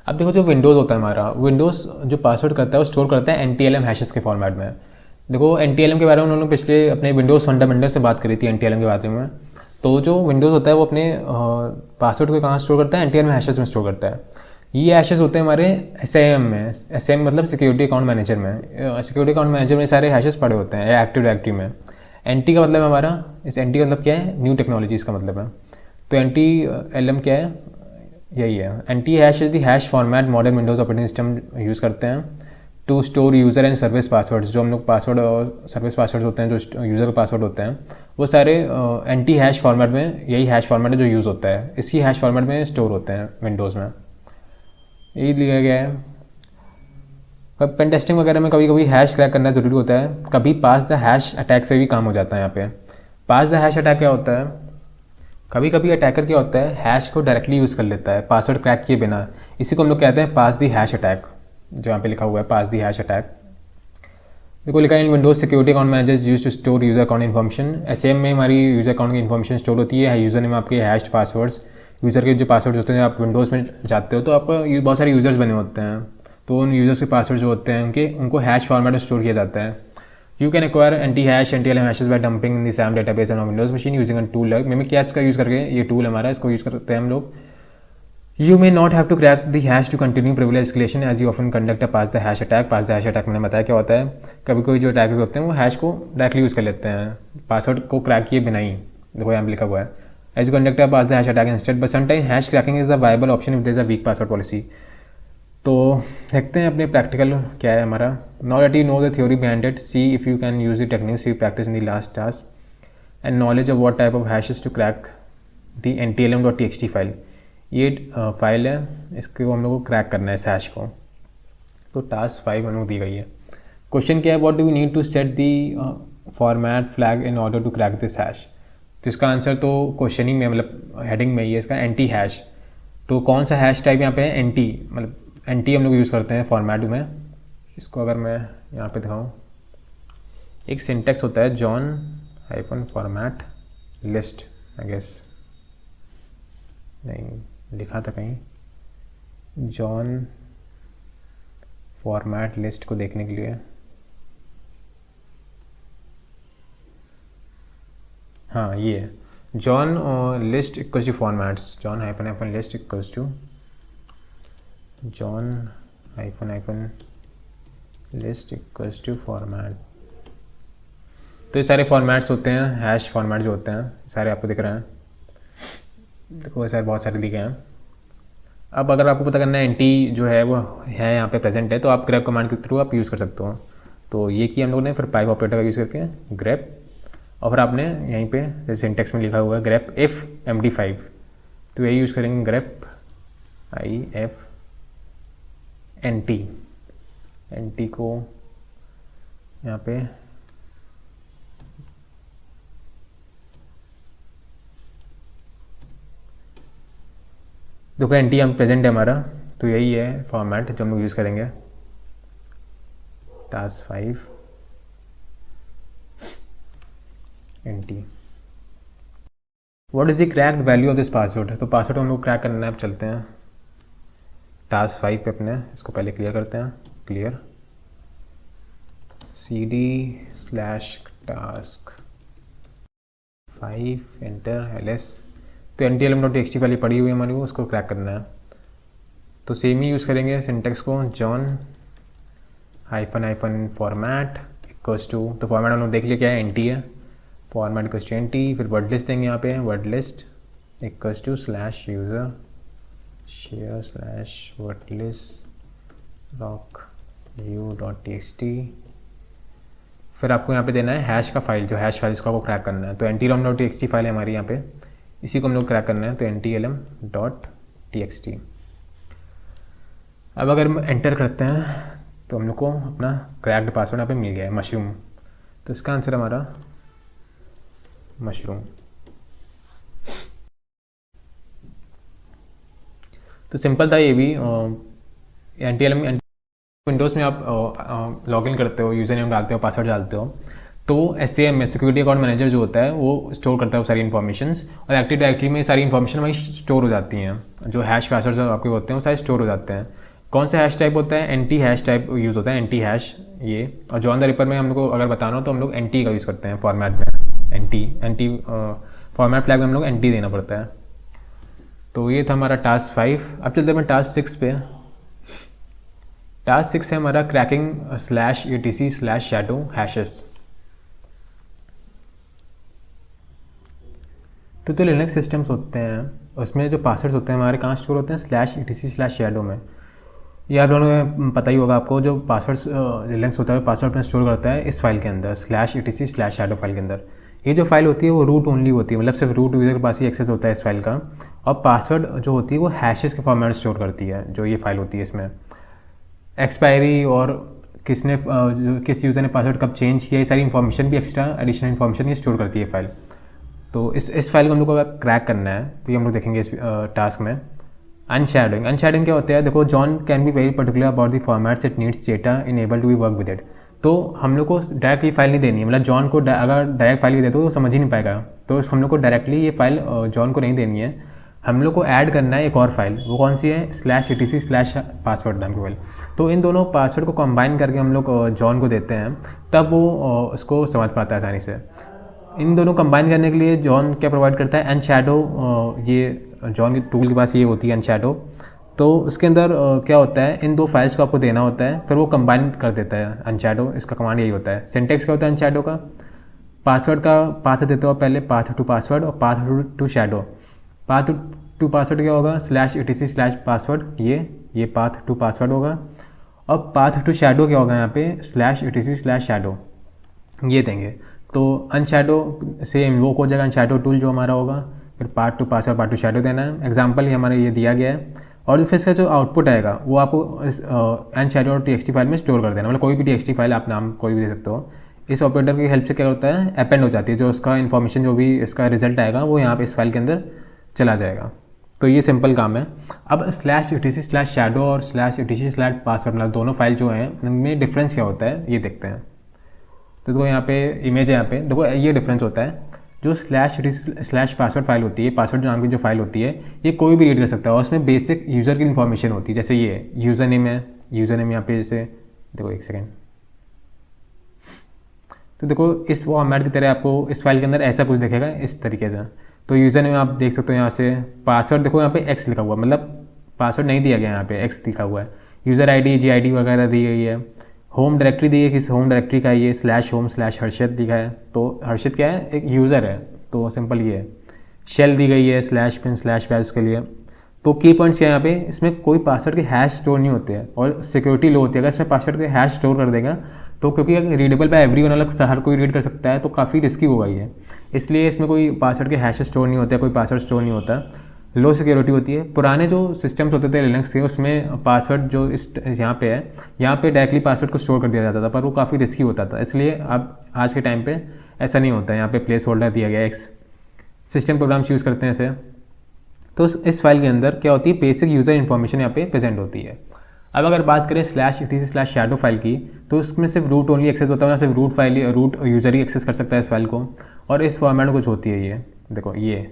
अब देखो, जो विंडोज़ होता है हमारा, विंडोज़ जो पासवर्ड करता है वो स्टोर करता है NTLM हैशेस के फॉर्मेट में। देखो NTLM के बारे में उन्होंने पिछले अपने विंडोज़ फंडामेंटल से बात करी थी NTLM के बारे में। तो जो विंडोज़ होता है वो अपने पासवर्ड को कहाँ स्टोर करता है, NTLM हैशेस में स्टोर करता है। ये हैशेस होते हैं हमारे SIM में, SIM मतलब सिक्योरिटी अकाउंट मैनेजर में। सिक्योरिटी अकाउंट मैनेजर में सारे हैशेस पड़े होते हैं एक्टिव डायरेक्टरी में। NT का मतलब है हमारा, इस NT का मतलब क्या है, न्यू टेक्नोलॉजीज़ का मतलब है। तो NTLM क्या है, यही है। NT hash is the hash format modern Windows operating system use करते हैं to store user and service passwords. जो हम लोग पासवर्ड और सर्विस पासवर्ड्स होते हैं, जो यूज़र के पासवर्ड होते हैं, वो सारे NT हैश फॉर्मेट में, यही हैश फॉर्मेट है जो यूज़ होता है, इसी हैश फॉर्मेट में स्टोर होते हैं विंडोज़ में। यही लिया गया है। अब पेन टेस्टिंग वगैरह में कभी कभी हैश क्रैक करना ज़रूरी होता है, कभी पास द हैश अटैक से भी काम हो जाता है। यहाँ पे पास द हैश अटैक क्या होता है, कभी कभी अटैकर क्या होता है, हैश को डायरेक्टली यूज़ कर लेता है पासवर्ड क्रैक किए बिना। इसी को हम लोग कहते हैं पास दी हैश अटैक, जो यहाँ पे लिखा हुआ है पास दी हैश अटैक। देखो लिखा है in Windows security account managers use to store user account information. SIM में हमारी यूजर अकाउंट की इन्फॉर्मेशन स्टोर होती है। यूज़र नेम आपके हैश्ड पासवर्ड्स, यूज़र के जो पासवर्ड होते हैं, आप विंडोज़ में जाते हो तो आपका बहुत सारे यूज़र्स बने होते हैं, तो उन यूज़र्स के पासवर्ड जो होते हैं उनको हैश फॉर्मेट में स्टोर किया जाता है। You can acquire NTLM hashes by dumping in the SAM database on a Windows machine using a tool like Mimikatz का यूज़ करके। ये टूल हमारा, इसको यूज़ करते हैं हम लोग। You may not have to crack the hash to continue privilege escalation as you often conduct a pass the hash attack। pass the hash attack मैंने बताया क्या होता है, कभी कोई जो अटैकर्स होते हैं वो हैश को डायरेक्टली यूज़ कर लेते हैं पासवर्ड को क्रैक किए बिना ही। देखो यहाँ पे लिखा हुआ है as conduct a pass the hash attack instead, but sometime hash cracking is a viable option if there is a weak password policy. तो देखते हैं अपने प्रैक्टिकल क्या है हमारा। Now that you know the theory behind it, see if you can use the techniques you practice in the last task and knowledge of what type of hashes to crack the ntlm.txt file. ये file है, इसको हम लोग को crack करना है इस hash को। तो टास्क 5 हम लोग दी गई है। क्वेश्चन क्या है, what do you need to set the format flag in order to crack this hash. तो इसका आंसर तो क्वेश्चन ही में मतलब हेडिंग में ही है इसका, एंटी हैश। तो कौन सा हैश टाइप यहाँ पे है, एंटी, मतलब एंटी हम लोग यूज़ करते हैं फॉर्मेट में। इसको अगर मैं यहाँ पे दिखाऊँ, एक सिंटेक्स होता है John hyphen format list, I guess नहीं लिखा था कहीं, जॉन फॉर्मेट लिस्ट को देखने के लिए, हाँ ये है John list equals to formats, John hyphen hyphen list equals to John hyphen hyphen list equals to format. तो ये सारे फॉर्मेट्स होते हैं, हैश फॉर्मेट जो होते हैं सारे आपको दिख रहे हैं, देखो सारे बहुत सारे दिखे हैं। अब अगर आपको पता करना है एंटी जो है वो है यहाँ पे प्रेजेंट है, तो आप ग्रेप कमांड के थ्रू आप यूज़ कर सकते हो। तो ये किया हम लोगों ने, फिर पाइप ऑपरेटर का यूज़ करके ग्रेप, और फिर आपने यहीं पे जैसे सिंटेक्स में लिखा हुआ है ग्रेप इफ़ MD5, तो यही यूज़ करेंगे ग्रेप IF NT को यहाँ पे देखो NT हम प्रेजेंट है हमारा, तो यही है फॉर्मेट जो हम लोग यूज़ करेंगे। Task 5 NT, what is the cracked value of this password. तो पासवर्ड हम लोग क्रैक करना है, अब चलते हैं टास्क 5 पे अपने, इसको पहले क्लियर करते हैं, क्लियर cd/task 5 एंटर ls। तो ntlm.txt वाली पड़ी हुई है हमारी, वो उसको क्रैक करना है। तो सेम ही यूज़ करेंगे सिंटेक्स को, John hyphen hyphen format equals to, तो फॉर्मेट हम लोग देख लिया क्या है, NT है, फॉर्मेट इक्वल्स टू NT, फिर वर्ड लिस्ट देंगे यहाँ पे, word list equals to slash user share slash word list rock u.txt। फिर आपको यहाँ पे देना है हैश का फाइल, जो हैश फाइल इसका आपको क्रैक करना है। तो ntlm.txt फाइल है हमारी यहाँ पे, इसी को हम लोग क्रैक करना है, तो ntlm.txt। अब अगर हम एंटर करते हैं तो हम लोग को अपना क्रैक्ड पासवर्ड यहाँ पे मिल गया है, मशरूम। तो इसका आंसर हमारा मशरूम। तो सिंपल था ये भी। ntlm विंडोज़ में आप लॉगिन करते हो, यूज़र नेम डालते हो, पासवर्ड डालते हो, तो SAM सिक्योरिटी अकाउंट मैनेजर जो होता है वो स्टोर करता है वो सारी इन्फॉर्मेशंस, और एक्टिव डायरेक्टरी में सारी इन्फॉर्मेशन वहीं स्टोर हो जाती हैं। जो हैश पासवर्ड आपके होते हैं वो सारे स्टोर हो जाते हैं। कौन सा हैश टाइप होता है, एंटी हैश टाइप यूज़ होता है, एंटी हैश ये। और जॉन द रिपर में हम लोग को अगर बताना हो तो हम लोग NT का यूज़ करते हैं फॉर्मेट में, एंटी फॉर्मेट फ्लैग में हम लोग NT देना पड़ता है। तो ये था हमारा टास्क 5। अब चलते हैं टास्क 6 पे। टास्क 6 है हमारा क्रैकिंग /etc/shadow हैशेस। तो जो लिनक्स सिस्टम्स होते हैं उसमें जो पासवर्ड्स होते हैं हमारे कहाँ स्टोर होते हैं, /etc/shadow में। ये आप लोगों को पता ही होगा आपको, जो पासवर्ड्स लिनक्स होता है पासवर्ड अपना स्टोर करता है इस फाइल के अंदर, /etc/shadow फाइल के अंदर। ये जो फाइल होती है वो रूट ओनली होती है, मतलब सिर्फ रूट यूज़र के पास ही एक्सेस होता है इस फाइल का। और पासवर्ड जो होती है वो हैशेस के फॉर्मेट स्टोर करती है, जो ये फाइल होती है। इसमें एक्सपायरी और किस यूज़र ने पासवर्ड कब चेंज किया, ये सारी इन्फॉर्मेशन भी एक्स्ट्रा एडिशनल इन्फॉर्मेशन ये स्टोर करती है फाइल। तो इस फाइल को हम लोग को अगर क्रैक करना है तो ये हम लोग देखेंगे इस टास्क में। अनशैडोइंग क्या होता है, देखो John can be very particular about the formats it needs data in able to be work with it. तो हम लोग को डायरेक्ट ये फाइल नहीं देनी है, मतलब जॉन को अगर डायरेक्ट फाइल दे तो वो समझ ही नहीं पाएगा। तो हम लोग को डायरेक्टली ये फाइल जॉन को नहीं देनी है, हम लोग को ऐड करना है एक और फाइल। वो कौन सी है, /etc/password नाम की फाइल। तो इन दोनों पासवर्ड को कंबाइन करके हम लोग जॉन को देते हैं, तब वो उसको समझ पाता है आसानी से। इन दोनों कंबाइन करने के लिए जॉन क्या प्रोवाइड करता है, अनशैडो। ये जॉन के टूल के पास ये होती है अनशैडो। तो उसके अंदर क्या होता है, इन दो फाइल्स को आपको देना होता है, फिर वो कंबाइन कर देता है अनशैडो। इसका कमांड यही होता है। सिंटेक्स क्या होता है अनशैडो का, पासवर्ड का पाथ देते हो पहले, पाथ टू पासवर्ड और path to shadow. Path to password क्या होगा, /etc/password, ये पाथ टू पासवर्ड होगा। और पाथ टू शैडो क्या होगा यहाँ पे, /etc/shadow, ये देंगे। तो अनशैडो से इन्वोक हो जाएगा अनशैडो टूल जो हमारा होगा, फिर path to password path to shadow देना है। एग्जाम्पल ही हमारा ये दिया गया है। और फिर इसका जो आउटपुट आएगा वो आपको इस unshadowed.txt फाइल में स्टोर कर देना, मतलब कोई भी txt फाइल आप नाम कोई भी दे सकते हो। इस ऑपरेटर की हेल्प से क्या होता है, अपेंड हो जाती है, जो उसका इन्फॉर्मेशन जो भी इसका रिजल्ट आएगा वो यहाँ पे इस फाइल के अंदर चला जाएगा। तो ये सिंपल काम है। अब /etc/shadow और /etc/password, मतलब दोनों फाइल जो हैं उनमें डिफरेंस क्या होता है ये देखते हैं। तो देखो यहाँ पे इमेज है, यहाँ पे देखो ये डिफरेंस होता है। जो /password फाइल होती है, पासवर्ड नाम की जो फाइल होती है, ये कोई भी रीड कर सकता है और उसमें बेसिक यूज़र की इन्फॉर्मेशन होती है। जैसे ये यूज़र नेम है, यूज़र नेम यहाँ पे जैसे देखो एक सेकेंड, तो देखो इस फॉर्मेट की तरह आपको इस फाइल के अंदर ऐसा कुछ दिखेगा इस तरीके से। तो यूज़र नेम आप देख सकते हो यहाँ से। पासवर्ड देखो यहाँ पे x लिखा हुआ, मतलब पासवर्ड नहीं दिया गया, यहाँ पे x लिखा हुआ है। यूज़र ID GID वगैरह दी गई है। होम डायरेक्टरी दी है, किस होम डायरेक्टरी का ये /home/हर्षित लिखा है। तो हर्षित क्या है, एक यूज़र है, तो सिंपल ये है। शेल दी गई है /bin/bash के लिए। तो की पॉइंट्स क्या है यहाँ पे, इसमें कोई पासवर्ड के हैश स्टोर नहीं होते हैं और सिक्योरिटी लो होती है। अगर इसमें पासवर्ड के हैश स्टोर कर देगा तो क्योंकि रीडेबल बाय एवरीवन, अलग हर कोई रीड कर सकता है, तो काफ़ी रिस्की होगा ये। इसलिए इसमें कोई पासवर्ड के हैश स्टोर नहीं होते, कोई पासवर्ड स्टोर नहीं होता, लो सिक्योरिटी होती है। पुराने जो सिस्टम्स होते थे लिनक्स के, उसमें पासवर्ड जो इस यहाँ पे है, यहाँ पे डायरेक्टली पासवर्ड को स्टोर कर दिया जाता था, पर वो काफ़ी रिस्की होता था। इसलिए अब आज के टाइम पे ऐसा नहीं होता है, यहाँ पे प्लेस होल्डर दिया गया है, एक्स सिस्टम प्रोग्राम्स यूज़ करते हैं इसे। तो इस फाइल के अंदर क्या होती है, बेसिक यूज़र इन्फॉर्मेशन यहाँ पे प्रेजेंट होती है। अब अगर बात करें /etc/shadow फाइल की, तो उसमें सिर्फ रूट ओनली एक्सेस होता है, ना सिर्फ रूट यूज़र ही एक्सेस कर सकता है इस फाइल को। और इस फॉर्मेट में कुछ होती है, ये देखो ये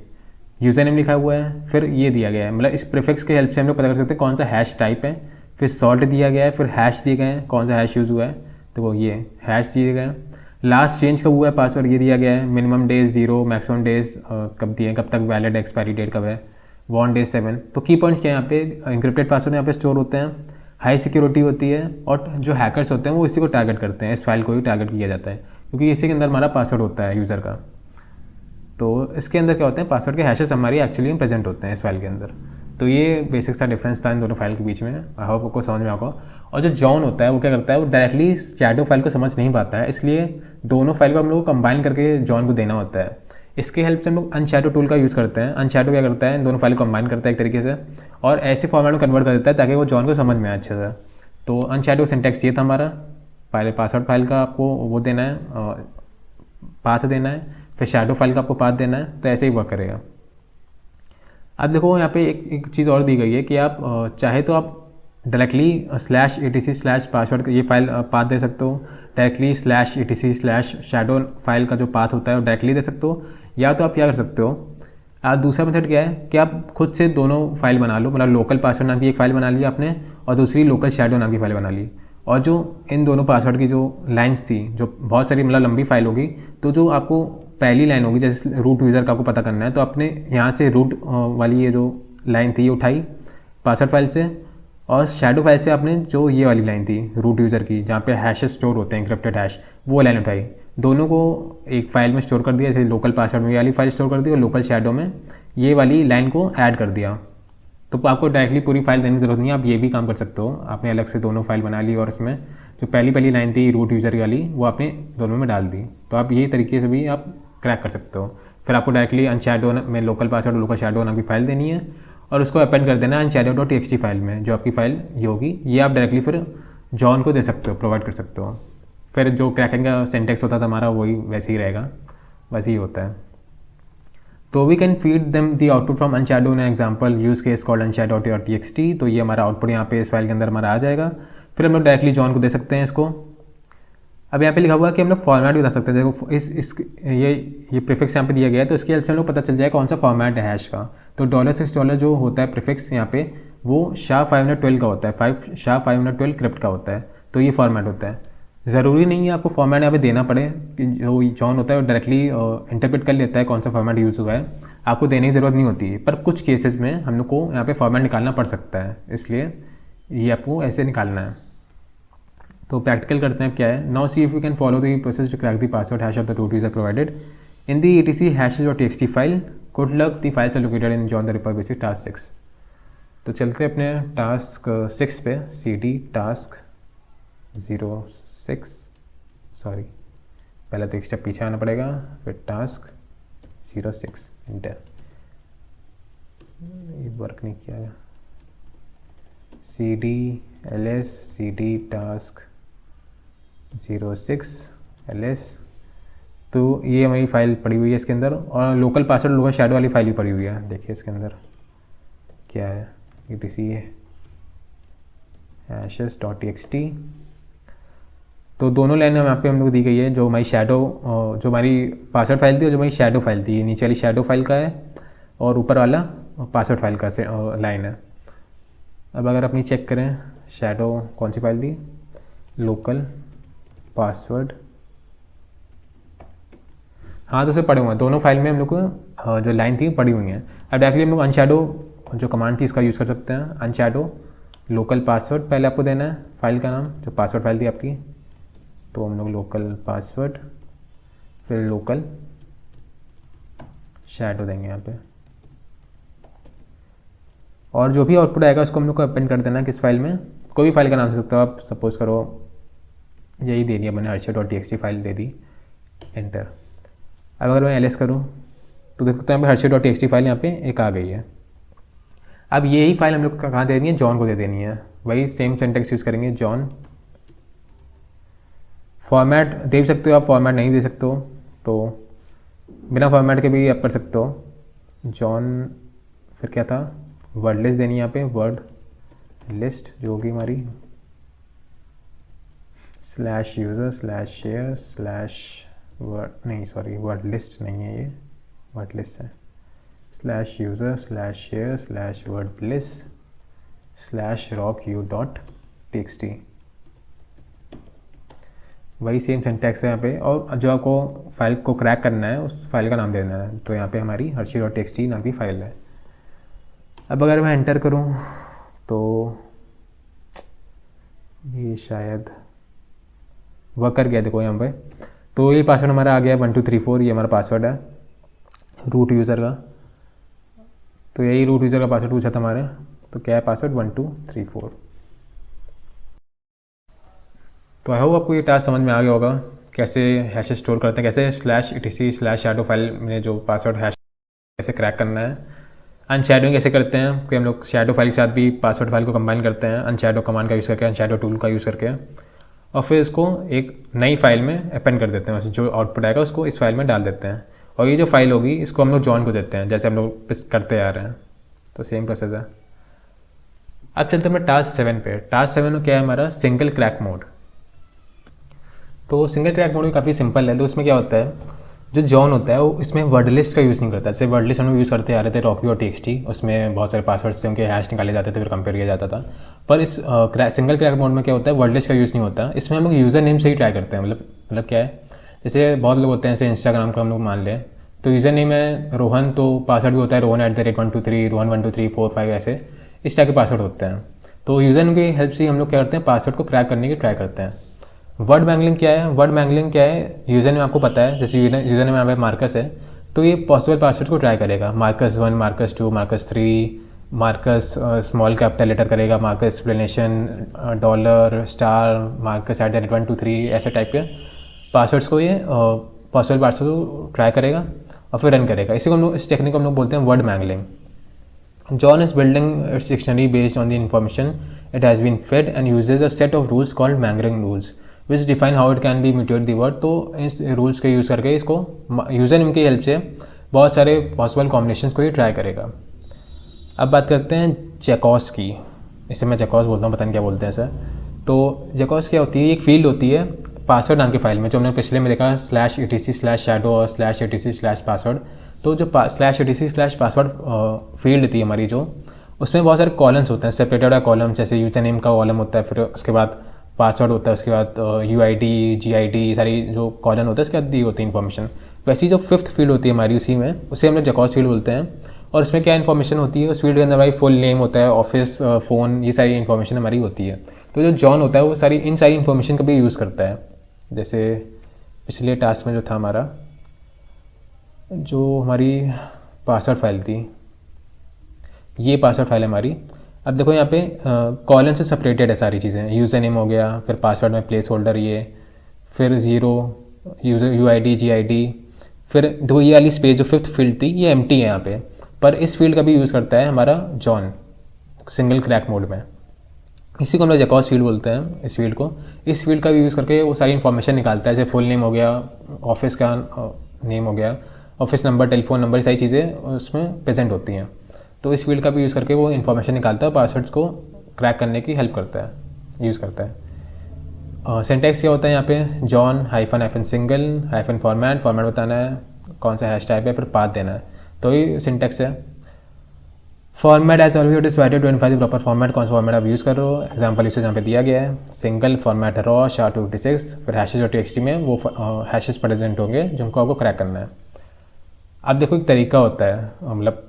यूज़र नेम लिखा हुआ है, फिर ये दिया गया है, मतलब इस प्रीफिक्स के हेल्प से हम लोग पता कर सकते हैं कौन सा हैश टाइप है। फिर सॉल्ट दिया गया है, फिर हैश दिए गए हैं, कौन सा हैश यूज़ हुआ है, देखो ये हैश दिए गए हैं। लास्ट चेंज कब हुआ है पासवर्ड ये दिया गया है, मिनिमम डेज 0, मैक्सिमम डेज कब दिए, कब तक वैलिड, एक्सपायरी डेट कब है, 1 day 7। तो की पॉइंट्स क्या है, यहाँ पे इंक्रिप्टेड पासवर्ड यहाँ पे स्टोर होते हैं, हाई सिक्योरिटी होती है, और जो हैकर्स होते हैं वो इसी को टारगेट करते हैं, इस फाइल को ही टारगेट किया जाता है क्योंकि इसी के अंदर हमारा पासवर्ड होता है यूज़र का। तो इसके अंदर क्या होते हैं, पासवर्ड के हैशेस हमारी एक्चुअली प्रेजेंट होते हैं इस फाइल के अंदर। तो ये बेसिक सा डिफरेंस था इन दोनों फाइल के बीच में। आई होप आपको समझ में आएगा। और जो जॉन होता है वो क्या करता है, वो डायरेक्टली शैडो फाइल को समझ नहीं पाता है, इसलिए दोनों फाइल को हम लोग को कंबाइन करके जॉन को देना होता है। इसके हेल्प से हम लोग अनशैडो टूल का यूज़ करते हैं। अनशैडो क्या करता है, इन दोनों फाइल को कंबाइन करता है एक तरीके से और ऐसे फॉर्मेट में कन्वर्ट कर देता है ताकि वो जॉन को समझ में आए अच्छे से। तो अनशैडो सिंटैक्स ये था हमारा, पहले पासवर्ड फाइल का आपको वो देना है, पाथ देना है, फिर शैडो फाइल का आपको पाथ देना है, तो ऐसे ही वर्क करेगा। अब देखो यहाँ पे एक चीज़ और दी गई है कि आप चाहे तो आप डायरेक्टली /etc/password ये फाइल पाथ दे सकते हो, डायरेक्टली /etc/shadow फाइल का जो पाथ होता है वो डायरेक्टली दे सकते हो, या तो आप क्या कर सकते हो, दूसरा मेथड क्या है कि आप खुद से दोनों फाइल बना लो, मतलब लोकल पासवर्ड नाम की एक फाइल बना ली आपने और दूसरी लोकल शैडो नाम की फाइल बना ली। और जो इन दोनों पासवर्ड की जो लाइन्स थी, जो बहुत सारी मतलब लंबी फाइल होगी, तो जो आपको पहली लाइन होगी, जैसे रूट यूज़र का आपको पता करना है, तो आपने यहाँ से रूट वाली ये जो लाइन थी ये उठाई पासवर्ड फाइल से, और शैडो फाइल से आपने जो ये वाली लाइन थी रूट यूज़र की जहाँ पे हैशेस स्टोर होते हैं, इंक्रिप्टेड हैश, वो लाइन उठाई, दोनों को एक फाइल में स्टोर कर दिया। जैसे लोकल पासवर्ड में ये वाली फाइल स्टोर कर दी और लोकल शैडो में ये वाली लाइन को ऐड कर दिया। तो आपको डायरेक्टली पूरी फाइल देने की जरूरत नहीं है, आप ये भी काम कर सकते हो। आपने अलग से दोनों फाइल बना ली और इसमें जो पहली लाइन थी रूट यूज़र वाली वो आपने दोनों में डाल दी। तो आप ये तरीके से भी आप क्रैक कर सकते हो। फिर आपको डायरेक्टली अनशैडो में लोकल पासवर्ड और लोकल शैडो नाम की फाइल देनी है और उसको अपेंड कर देना है unshadowed.txt फाइल में, जो आपकी फाइल ये होगी, ये आप डायरेक्टली फिर जॉन को दे सकते हो, प्रोवाइड कर सकते हो। फिर जो क्रैकिंग का सिंटेक्स होता था हमारा वही वैसे ही रहेगा, वैसे ही होता है। तो we can feed them the output from unshadow in example use case called unshadowed.txt। तो ये हमारा आउटपुट यहाँ पे इस फाइल के अंदर हमारा आ जाएगा। फिर हम लोग डायरेक्टली जॉन को दे सकते हैं इसको। अब यहाँ पे लिखा हुआ है कि हम लोग फॉर्मेट भी बता सकते हैं। देखो ये प्रीफिक्स यहाँ पे दिया गया है, तो इसकी हेल्प से हम लोग पता चल जाएगा कौन सा फॉर्मेट है हैश का। तो $6 जो होता है प्रीफिक्स यहाँ पे, वो SHA-512 का होता है, SHA-512 क्रिप्ट का होता है। तो ये फॉर्मेट होता है। ज़रूरी नहीं है आपको फॉर्मेट यहाँ पे देना पड़े, कि जो जॉन होता है वो डायरेक्टली इंटरप्रेट कर लेता है कौन सा फॉर्मेट यूज़ हुआ है, आपको देने की ज़रूरत नहीं होती है। पर कुछ केसेस में हम लोग को यहाँ पे फॉर्मेट निकालना पड़ सकता है, इसलिए ये आपको ऐसे निकालना है। तो प्रैक्टिकल करते हैं क्या है. Now see if you can follow the process to crack the password hash of the root user provided in the etc hashes.txt file. Good luck, the files are located in John the Ripper basic task 6. तो चलते अपने task 6 पे. cd task 06, sorry पहले तो एक step पीछे आना पड़ेगा, फिर टास्क 06 इंटर. ये वर्क नहीं किया है. cd ls cd task 06 ls. तो ये हमारी फाइल पड़ी हुई है इसके अंदर, और लोकल पासवर्ड लोकल शैडो वाली फाइल भी पड़ी हुई है. देखिए इसके अंदर क्या है, etc hashes.txt. तो दोनों लाइन यहाँ पे हम लोग दी गई है. जो हमारी शैडो, जो हमारी पासवर्ड फाइल थी और जो हमारी शैडो फाइल थी, ये नीचे वाली शैडो फाइल का है और ऊपर वाला पासवर्ड फाइल का से लाइन है. अब अगर अपनी चेक करें, शैडो कौन सी फाइल थी, लोकल पासवर्ड. हाँ, तो उसे पड़े हुए हैं दोनों फाइल में हम लोग को जो लाइन थी पड़ी हुई हैं. अब डायरेक्टली हम लोग अनशैडो जो कमांड थी इसका यूज़ कर सकते हैं. अनशैडो लोकल पासवर्ड पहले आपको देना है फाइल का नाम, जो पासवर्ड फाइल थी आपकी. तो हम लोग लोकल पासवर्ड फिर लोकल शैडो देंगे यहाँ पे, और जो भी आउटपुट आएगा उसको हम लोग को अपेंड कर देना किस फाइल में. कोई भी फाइल का नाम दे सकते हो आप. सपोज करो यही दे दिया मैंने, archer.txt फाइल दे दी, एंटर. अब अगर मैं ls करूँ तो देख सकते हैं यहाँ पे archer.txt फाइल यहाँ पे एक आ गई है. अब यही फाइल हम लोग को कहाँ दे देनी है, जॉन को दे देनी है. वही सेम सिंटैक्स यूज़ करेंगे, जॉन. फॉर्मेट दे सकते हो आप, फॉर्मेट नहीं दे सकते हो तो बिना फॉर्मेट के भी आप कर सकते हो. जॉन फिर क्या था, वर्ड लिस्ट देनी है यहाँ पे, वर्ड लिस्ट जो होगी हमारी, /user/share/ वर्ड नहीं, सॉरी वर्ड लिस्ट नहीं है, ये वर्ड लिस्ट है. /user/share/wordlist/rocku.txt. वही सेम सिंटैक्स है यहाँ पे. और जो आपको फाइल को क्रैक करना है उस फाइल का नाम देना है. तो यहाँ पे हमारी archer.txt नाम की फाइल है. अब अगर मैं एंटर करूँ तो ये शायद वर्क कर गया. देखो यहाँ पे तो ये पासवर्ड हमारा आ गया 1234. ये हमारा पासवर्ड है रूट यूज़र का. तो यही रूट यूज़र का पासवर्ड पूछा था हमारे. तो क्या है पासवर्ड 1234. तो आई होप आपको ये टास्क समझ में आ गया होगा कैसे हैश स्टोर करते हैं, कैसे /etc/shadow फाइल में जो पासवर्ड हैश कैसे क्रैक करना है. अनशैडोइंग कैसे करते हैं कि हम लोग शैडो फाइल के साथ भी पासवर्ड फाइल को कंबाइन करते हैं अनशैडो कमांड का यूज़ करके, अनशैडो टूल का यूज़ करके, और फिर इसको एक नई फाइल में अपेंड कर देते हैं. वैसे जो आउटपुट आएगा उसको इस फाइल में डाल देते हैं, और ये जो फाइल होगी इसको हम लोग जॉन को देते हैं जैसे हम लोग करते आ रहे हैं. तो सेम प्रोसेस है. अब चलते हैं टास्क 7 पे. टास्क 7 में क्या है हमारा, सिंगल क्रैक मोड. तो सिंगल क्रैक मोड भी काफ़ी सिंपल है. तो उसमें क्या होता है, जो जॉन होता है वो इसमें वर्ड लिस्ट का यूज़ नहीं करता. जैसे वर्ड लिस्ट हम लोग यूज़ करते आ रहे थे rocku.txt, उसमें बहुत सारे पासवर्ड से उनके हैश निकाले जाते थे, फिर कंपेयर किया जाता था. पर इस सिंगल क्रैक मोड में क्या होता है, वर्ड लिस्ट का यूज़ नहीं होता. इसमें हम लोग यूज़र नेम से ही ट्राई करते हैं. मतलब क्या है, जैसे बहुत लोग होते हैं, जैसे इंस्टाग्राम का हम लोग मान लें, तो यूज़र नेम है रोहन, तो पासवर्ड भी होता है rohan@123, rohan12345, ऐसे इस टाइप के पासवर्ड होते हैं. तो यूज़र नेम की हेल्प से हम लोग क्या करते हैं, पासवर्ड को क्रैक करने की ट्राई करते हैं. वर्ड मैंगलिंग क्या है, वर्ड मैंगलिंग क्या है, यूज़र नेम आपको पता है, जैसे यूज़र नेम यहाँ पे मार्कस है, तो ये पॉसिबल पासवर्ड को ट्राई करेगा. marcus1, marcus2, marcus3, Marcus small capital letter करेगा, मार्कस एक्सप्लेनेशन, $, marcus@123, ऐसे टाइप के पासवर्ड्स को ये पॉसिबल पासवर्ड को ट्राई करेगा और फिर रन करेगा. इसी को हम लोग, इस टेक्निक को हम लोग बोलते हैं word mangling. John is building its dictionary based on the information it has been fed and uses a set of rules called mangling rules which define how it can be mutate the word. तो इस rules के use करके इसको user name की help से बहुत सारे possible combinations को ये ट्राई करेगा. अब बात करते हैं जैकॉस की. इसे मैं जैकॉस बोलता हूँ, पता नहीं क्या बोलते हैं सर. तो जैकॉस क्या होती है, एक फील्ड होती है पासवर्ड नाम की फाइल में, जो हमने पिछले में देखा /etc/shadow और /etc/password. तो जो /etc/password फील्ड थी हमारी, जो उसमें बहुत सारे कॉलम्स होते हैं, सेपरेटेड कॉलम, जैसे यूजर नेम का कॉलम होता है, फिर उसके बाद पासवर्ड होता है, उसके बाद UID, GID, सारी जो कॉलम होता है उसके बाद दी होती है इन्फॉर्मेशन. वैसी जो 5th फील्ड होती है हमारी, उसी में उसे हम लोग जैकॉस फील्ड बोलते हैं. और उसमें क्या इन्फॉर्मेशन होती है, उस फील्ड के अंदर हमारी फुल नेम होता है, ऑफिस, फ़ोन, ये सारी इन्फॉर्मेशन हमारी होती है. तो जो जॉन होता है वो इन सारी इन्फॉर्मेशन का भी यूज़ करता है। जैसे पिछले टास्क में जो था हमारा, जो हमारी पासवर्ड फाइल थी, ये पासवर्ड फाइल है हमारी। अब देखो यहाँ पे कॉलन से सेपरेटेड है सारी चीज़ें। यूज़र नेम हो गया, फिर पासवर्ड में प्लेस होल्डर ये, फिर 0 यूज़र UID GID, फिर दो ये वाली स्पेस जो 5th फील्ड थी ये एम्प्टी है यहाँ पे। पर इस फील्ड का भी यूज़ करता है हमारा जॉन सिंगल क्रैक मोड में। इसी को हम लोग जैकॉस फील्ड बोलते हैं इस फील्ड को। इस फील्ड का भी यूज़ करके वो सारी इन्फॉर्मेशन निकालता है, जैसे फुल नेम हो गया, ऑफिस का नेम हो गया, ऑफिस नंबर, टेलीफोन नंबर, ये सारी चीज़ें उसमें प्रेजेंट होती हैं। तो इस फील्ड का भी यूज़ करके वो इन्फॉर्मेशन निकालता है, पासवर्ड्स को क्रैक करने की हेल्प करता है, यूज़ करता है। सिंटैक्स क्या होता है यहाँ पे, John hyphen single hyphen format बताना है, कौन सा हैश टाइप है, फिर पाथ देना है। तो ये सिंटैक्स है। Format as always decided to infer the proper format, कौन सा फॉर्मेट आप यूज़ कर रहे हो। एग्जाम्पल यूसेज यहाँ पे दिया गया है, सिंगल फॉर्मेट रॉ SHA-256, फिर हैशेज और TXT में वो हैशेज प्रेजेंट होंगे जिनको आपको क्रैक करना है। अब देखो एक तरीका होता है, मतलब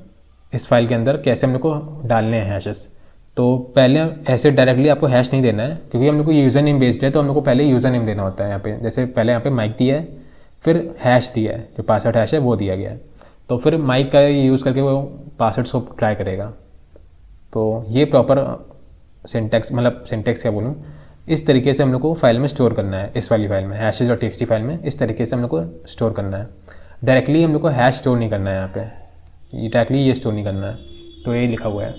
इस फाइल के अंदर कैसे हम लोग को डालने हैं हैशेस। तो पहले ऐसे डायरेक्टली आपको हैश नहीं देना है, क्योंकि हम लोग को यूज़र नेम बेस्ड है, तो हम लोग को पहले यूज़र नेम देना होता है यहाँ पे। जैसे पहले यहाँ पे माइक दिया है, फिर हैश दिया है, जो पासवर्ड हैश है वो दिया गया है। तो फिर माइक का यूज़ करके वो पासवर्ड्स को ट्राई करेगा। तो ये प्रॉपर सिंटैक्स, मतलब सिंटैक्स क्या बोलूँ, इस तरीके से हम लोग को फाइल में स्टोर करना है। इस वाली फाइल में हैशेज और TXT फाइल में इस तरीके से हम लोग को स्टोर करना है। डायरेक्टली हम लोग को हैश स्टोर नहीं करना है यहाँ पे, डायरेक्टली ये स्टोर नहीं करना है। तो ये लिखा हुआ है।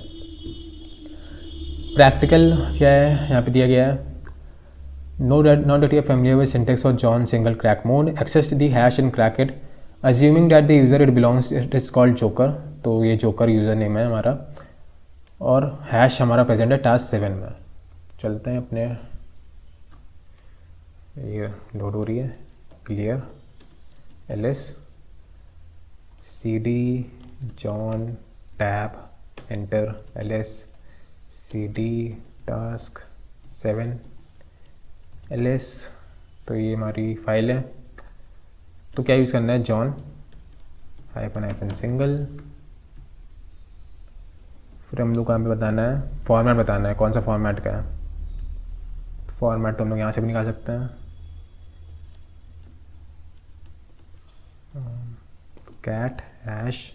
प्रैक्टिकल क्या है यहाँ पे दिया गया है, not that you are familiar with syntax of John single crack mode, access the hash and crack it assuming that the user it belongs, it is called joker. तो ये जोकर यूज़र नेम है हमारा, और hash हमारा present है task 7 में। चलते हैं अपने, ये लोड हो रही है, clear ls cd John tab enter ls cd task 7 ls। तो ये हमारी फाइल है। तो क्या यूज़ करना है, जॉन हाइफन सिंगल, फिर हम लोग को यहाँ पे बताना है फॉर्मेट, बताना है कौन सा फॉर्मेट का है। फॉर्मेट तो हम लोग यहाँ से भी निकाल सकते हैं, कैट हैश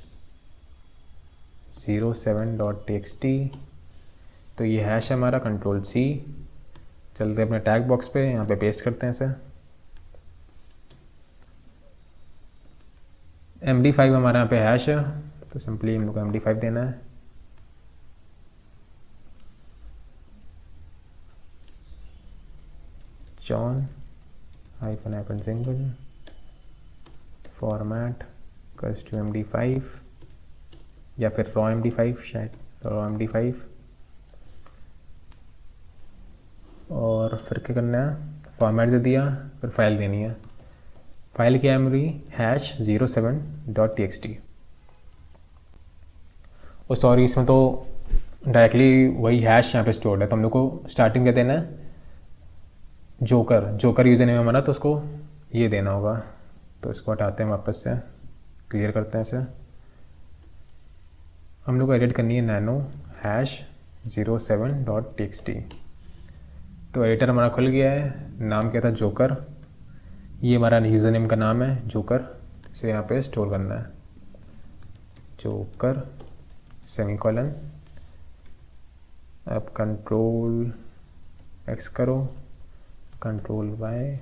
07.txt। तो ये हैश है हमारा, Ctrl+C। चलते अपने टैग बॉक्स पे, यहाँ पे पेस्ट करते हैं इसे। MD5 हमारा यहाँ पे हैश है, तो सिंपली हम लोग को MD5 देना है। John hyphen single format custom MD5, या फिर रॉ MD5, शायद रॉ MD5। और फिर क्या करना है, फॉर्मेट दे दिया, फिर फाइल देनी है। फाइल क्या है मेरी, हैश 07.txt। और सॉरी, इसमें तो डायरेक्टली वही हैश यहाँ पे स्टोर्ड है, तो हम लोग को स्टार्टिंग क्या देना है, जोकर यूज़र नेम हमारा, तो उसको ये देना होगा। तो इसको हटाते हैं, वापस से क्लियर करते हैं इसे। हम लोग को एडिट करनी है नैनो हैश 07.txt। तो एडिटर हमारा खुल गया है, नाम क्या था, जोकर। ये हमारा यूज़र नेम का नाम है जोकर, इसे यहाँ पे स्टोर करना है, जोकर सेमीकोलन। अब Ctrl+X करो, Ctrl+Y,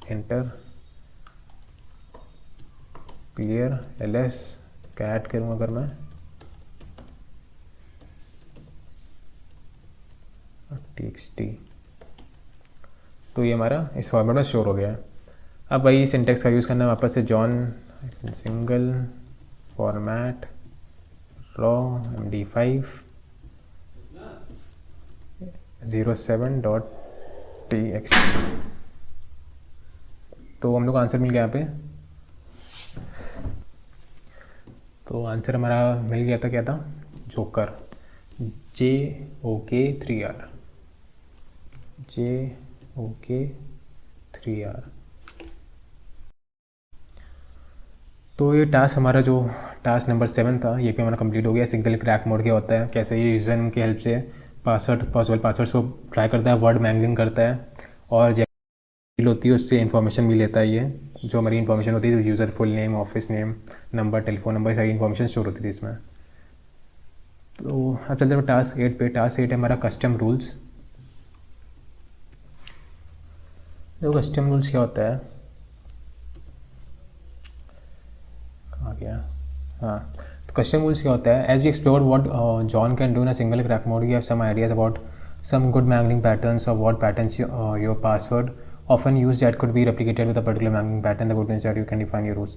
enter, clear ls। Cat करूँगा अगर मैं, txt। तो ये हमारा इस फॉर्मेट में स्टोर हो गया है। अब वही सिंटेक्स का यूज़ करना है, वापस से John single format raw MD5 07.txt। तो हम लोग आंसर मिल गया यहाँ पे। तो आंसर हमारा मिल गया था, क्या था, जोकर, JOK3R, JOK3R। तो ये टास्क हमारा, जो टास्क नंबर 7 था, ये भी हमारा कंप्लीट हो गया। सिंगल क्रैक मोड क्या होता है, कैसे ये यूज़र नेम की हेल्प से पॉसिबल पासवर्ड्स को ट्राई करता है, वर्ड मैंगलिंग करता है, और जैसे होती है उससे इन्फॉर्मेशन भी लेता है। ये जो हमारी इन्फॉर्मेशन होती है, user full name, office name, number, telephone number, सारी इन्फॉर्मेशन स्टोर होती थी इसमें। तो अब चलते हैं टास्क 8 पे। टास्क 8 है हमारा कस्टम रूल्स। देखो कस्टम रूल्स क्या होता है, कहाँ गया, हाँ। तो कस्टम रूल्स क्या होता है, as we explore what John can do in a single crack mode, you have some ideas about some good mangling patterns or what patterns your password often used that could be replicated with a particular mangling pattern. The good news is that you can define your rules.